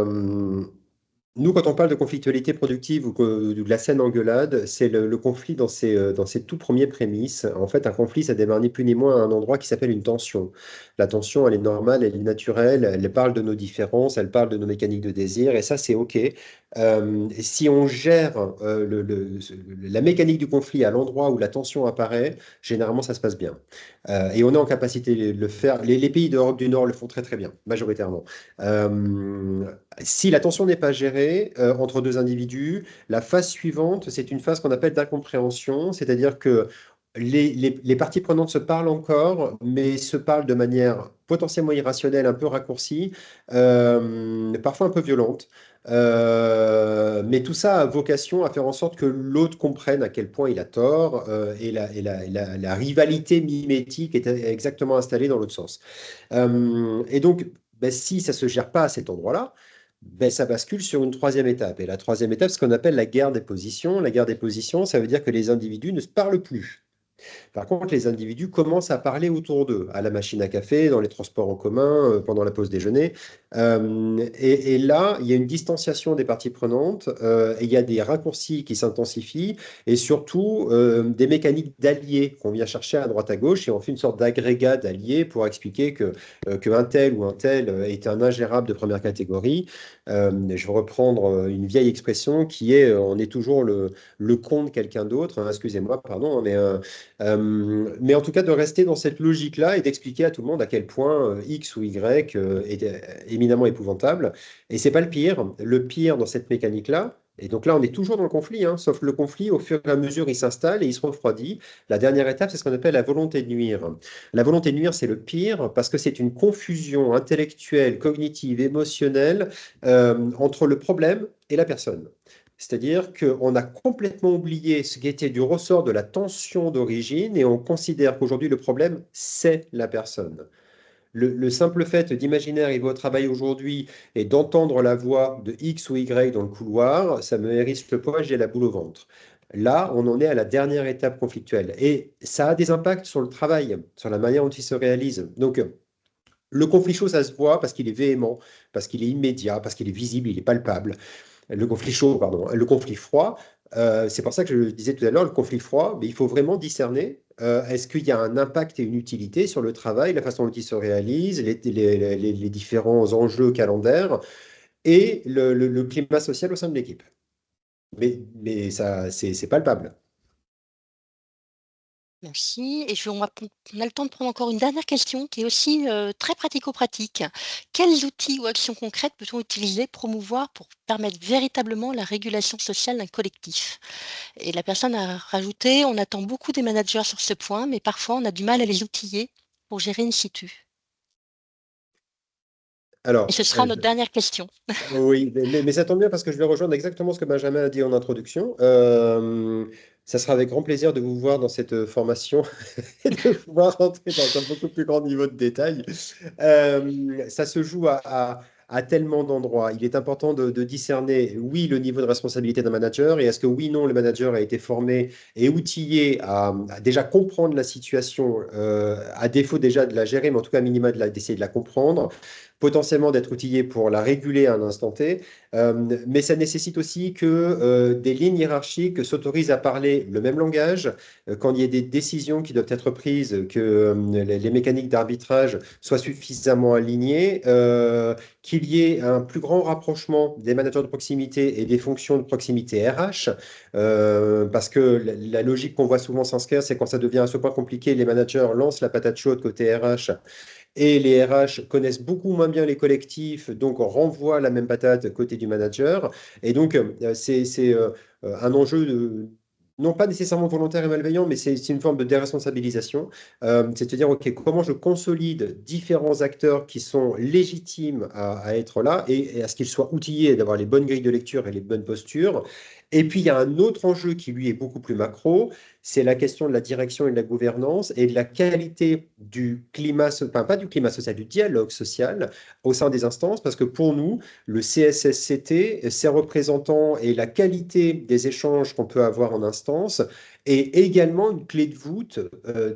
nous, quand on parle de conflictualité productive ou de la scène engueulade, c'est le conflit dans ses tout premiers prémices. En fait, un conflit, ça démarre ni plus ni moins à un endroit qui s'appelle une tension. La tension, elle est normale, elle est naturelle, elle parle de nos différences, elle parle de nos mécaniques de désir, et ça, c'est OK. Si on gère la mécanique du conflit à l'endroit où la tension apparaît, généralement, ça se passe bien. Et on est en capacité de le faire. Les pays d'Europe du Nord le font très, très bien, majoritairement. Si la tension n'est pas gérée entre deux individus, la phase suivante, c'est une phase qu'on appelle d'incompréhension, c'est-à-dire que les parties prenantes se parlent encore, mais se parlent de manière potentiellement irrationnelle, un peu raccourcie, parfois un peu violente. Mais tout ça a vocation à faire en sorte que l'autre comprenne à quel point il a tort et la rivalité mimétique est exactement installée dans l'autre sens. Et donc, ben, si ça ne se gère pas à cet endroit-là, ben, ça bascule sur une troisième étape. Et la troisième étape, c'est ce qu'on appelle la guerre des positions. La guerre des positions, ça veut dire que les individus ne se parlent plus. Par contre, les individus commencent à parler autour d'eux, à la machine à café, dans les transports en commun, pendant la pause déjeuner. Et là, il y a une distanciation des parties prenantes, et il y a des raccourcis qui s'intensifient, et surtout des mécaniques d'alliés qu'on vient chercher à droite à gauche, et on fait une sorte d'agrégat d'alliés pour expliquer que un tel ou un tel est un ingérable de première catégorie. Je vais reprendre une vieille expression qui est on est toujours le con de quelqu'un d'autre, hein, excusez-moi, pardon, hein, mais en tout cas de rester dans cette logique-là et d'expliquer à tout le monde à quel point X ou Y est éminemment épouvantable. Et c'est pas le pire. Le pire dans cette mécanique-là, et donc là on est toujours dans le conflit, hein, sauf le conflit au fur et à mesure il s'installe et il se refroidit. La dernière étape, c'est ce qu'on appelle la volonté de nuire. La volonté de nuire, c'est le pire parce que c'est une confusion intellectuelle, cognitive, émotionnelle entre le problème et la personne. C'est-à-dire qu'on a complètement oublié ce qui était du ressort de la tension d'origine et on considère qu'aujourd'hui le problème, c'est la personne. Le simple fait d'imaginer arriver au travail aujourd'hui et d'entendre la voix de X ou Y dans le couloir, ça me hérisse le poil, j'ai la boule au ventre. Là, on en est à la dernière étape conflictuelle. Et ça a des impacts sur le travail, sur la manière dont il se réalise. Donc, le conflit chaud, ça se voit parce qu'il est véhément, parce qu'il est immédiat, parce qu'il est visible, il est palpable. Le conflit chaud, pardon. Le conflit froid, c'est pour ça que je le disais tout à l'heure, le conflit froid, mais il faut vraiment discerner est-ce qu'il y a un impact et une utilité sur le travail, la façon dont il se réalise, les différents enjeux calendaires et le climat social au sein de l'équipe. Mais ça, c'est palpable. Merci. Et on a le temps de prendre encore une dernière question qui est aussi très pratico-pratique. Quels outils ou actions concrètes peut-on utiliser, promouvoir pour permettre véritablement la régulation sociale d'un collectif? Et la personne a rajouté, on attend beaucoup des managers sur ce point, mais parfois on a du mal à les outiller pour gérer in situ. Et Alors, ce sera notre dernière question. oui, mais ça tombe bien parce que je vais rejoindre exactement ce que Benjamin a dit en introduction. Ça sera avec grand plaisir de vous voir dans cette formation et de pouvoir rentrer dans un beaucoup plus grand niveau de détail. Ça se joue à tellement d'endroits. Il est important de discerner, oui, le niveau de responsabilité d'un manager et est-ce que, oui, non, le manager a été formé et outillé à déjà comprendre la situation, à défaut déjà de la gérer, mais en tout cas, à minima, d'essayer de la comprendre, potentiellement d'être outillé pour la réguler à un instant T, mais ça nécessite aussi que des lignes hiérarchiques s'autorisent à parler le même langage, quand il y a des décisions qui doivent être prises, que les mécaniques d'arbitrage soient suffisamment alignées, qu'il y ait un plus grand rapprochement des managers de proximité et des fonctions de proximité RH, parce que la logique qu'on voit souvent s'inscrire, c'est quand ça devient à ce point compliqué, les managers lancent la patate chaude côté RH et les RH connaissent beaucoup moins bien les collectifs, donc on renvoie la même patate côté du manager. Et donc, c'est un enjeu non pas nécessairement volontaire et malveillant, mais c'est une forme de déresponsabilisation. C'est de se dire, OK, comment je consolide différents acteurs qui sont légitimes à être là et à ce qu'ils soient outillés d'avoir les bonnes grilles de lecture et les bonnes postures. Et puis, il y a un autre enjeu qui, lui, est beaucoup plus macro, c'est la question de la direction et de la gouvernance et de la qualité du climat, enfin pas du climat social, du dialogue social au sein des instances, parce que pour nous, le CSSCT, ses représentants et la qualité des échanges qu'on peut avoir en instance est également une clé de voûte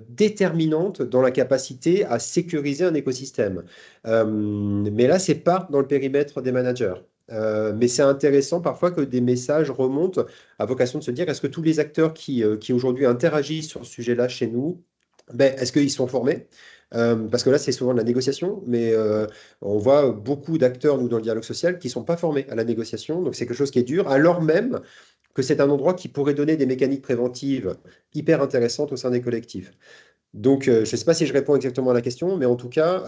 déterminante dans la capacité à sécuriser un écosystème. Mais là, c'est pas dans le périmètre des managers. Mais c'est intéressant parfois que des messages remontent à vocation de se dire est-ce que tous les acteurs qui aujourd'hui interagissent sur ce sujet-là chez nous, ben, est-ce qu'ils sont formés? Parce que là, c'est souvent de la négociation, mais on voit beaucoup d'acteurs, nous, dans le dialogue social, qui ne sont pas formés à la négociation. Donc, c'est quelque chose qui est dur, alors même que c'est un endroit qui pourrait donner des mécaniques préventives hyper intéressantes au sein des collectifs. Donc, je ne sais pas si je réponds exactement à la question, mais en tout cas,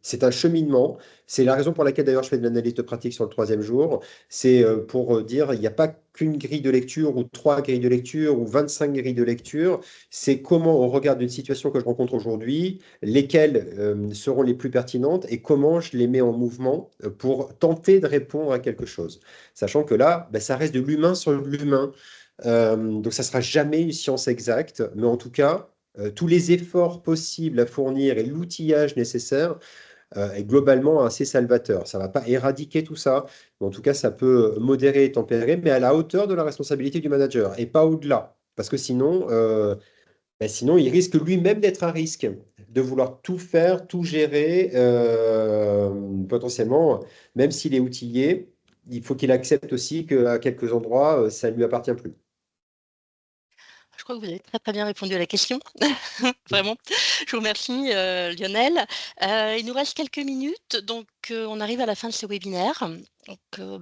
c'est un cheminement. C'est la raison pour laquelle d'ailleurs je fais de l'analyse de pratique sur le troisième jour. C'est pour dire, il n'y a pas qu'une grille de lecture ou trois grilles de lecture ou 25 grilles de lecture. C'est comment on regarde une situation que je rencontre aujourd'hui, lesquelles seront les plus pertinentes et comment je les mets en mouvement pour tenter de répondre à quelque chose. Sachant que là, ben, ça reste de l'humain sur l'humain. Donc, ça ne sera jamais une science exacte, mais en tout cas, tous les efforts possibles à fournir et l'outillage nécessaire est globalement assez salvateur. Ça ne va pas éradiquer tout ça, mais en tout cas, ça peut modérer et tempérer, mais à la hauteur de la responsabilité du manager et pas au-delà. Parce que sinon, Ben, sinon, il risque lui-même d'être à risque, de vouloir tout faire, tout gérer, potentiellement, même s'il est outillé, il faut qu'il accepte aussi qu'à quelques endroits, ça ne lui appartient plus. Je crois que vous avez très très bien répondu à la question. Vraiment. Je vous remercie, Lionel. Il nous reste quelques minutes, donc on arrive à la fin de ce webinaire. Donc,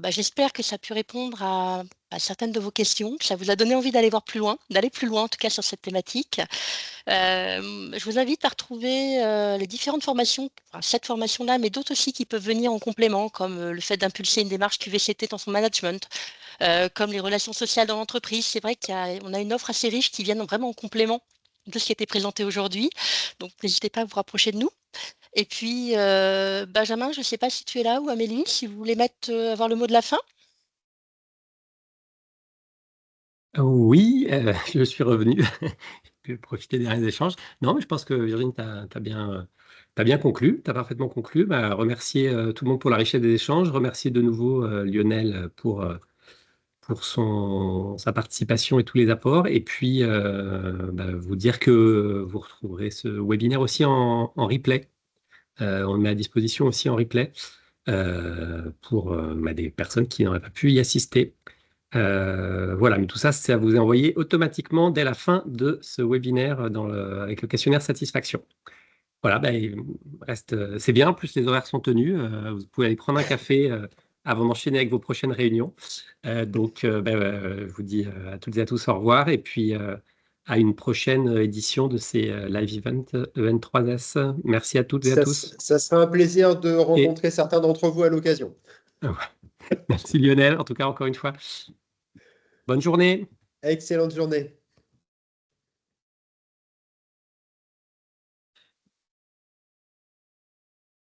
j'espère que ça a pu répondre à certaines de vos questions, que ça vous a donné envie d'aller voir plus loin, d'aller plus loin en tout cas sur cette thématique. Je vous invite à retrouver les différentes formations, enfin, cette formation-là, mais d'autres aussi qui peuvent venir en complément, comme le fait d'impulser une démarche QVCT dans son management, comme les relations sociales dans l'entreprise. C'est vrai qu'on a une offre assez riche qui vient vraiment en complément de ce qui a été présenté aujourd'hui. Donc, n'hésitez pas à vous rapprocher de nous. Et puis, Benjamin, je ne sais pas si tu es là ou Amélie, si vous voulez avoir le mot de la fin. Oui, je suis revenu. J'ai pu profiter des derniers échanges. Non, mais je pense que Virginie, tu as bien conclu, tu as parfaitement conclu. Remercier tout le monde pour la richesse des échanges, remercier de nouveau Lionel pour sa participation et tous les apports. Et puis, vous dire que vous retrouverez ce webinaire aussi en replay. On le met à disposition aussi en replay pour des personnes qui n'auraient pas pu y assister. Voilà, mais tout ça, ça vous est envoyé automatiquement dès la fin de ce webinaire avec le questionnaire satisfaction. Voilà, c'est bien. En plus, les horaires sont tenus. Vous pouvez aller prendre un café avant d'enchaîner avec vos prochaines réunions. Je vous dis à toutes et à tous au revoir et puis à une prochaine édition de ces live events EN3S. Merci à toutes et à tous. Ça sera un plaisir de Et rencontrer certains d'entre vous à l'occasion. merci Lionel, en tout cas, encore une fois. Bonne journée. Excellente journée.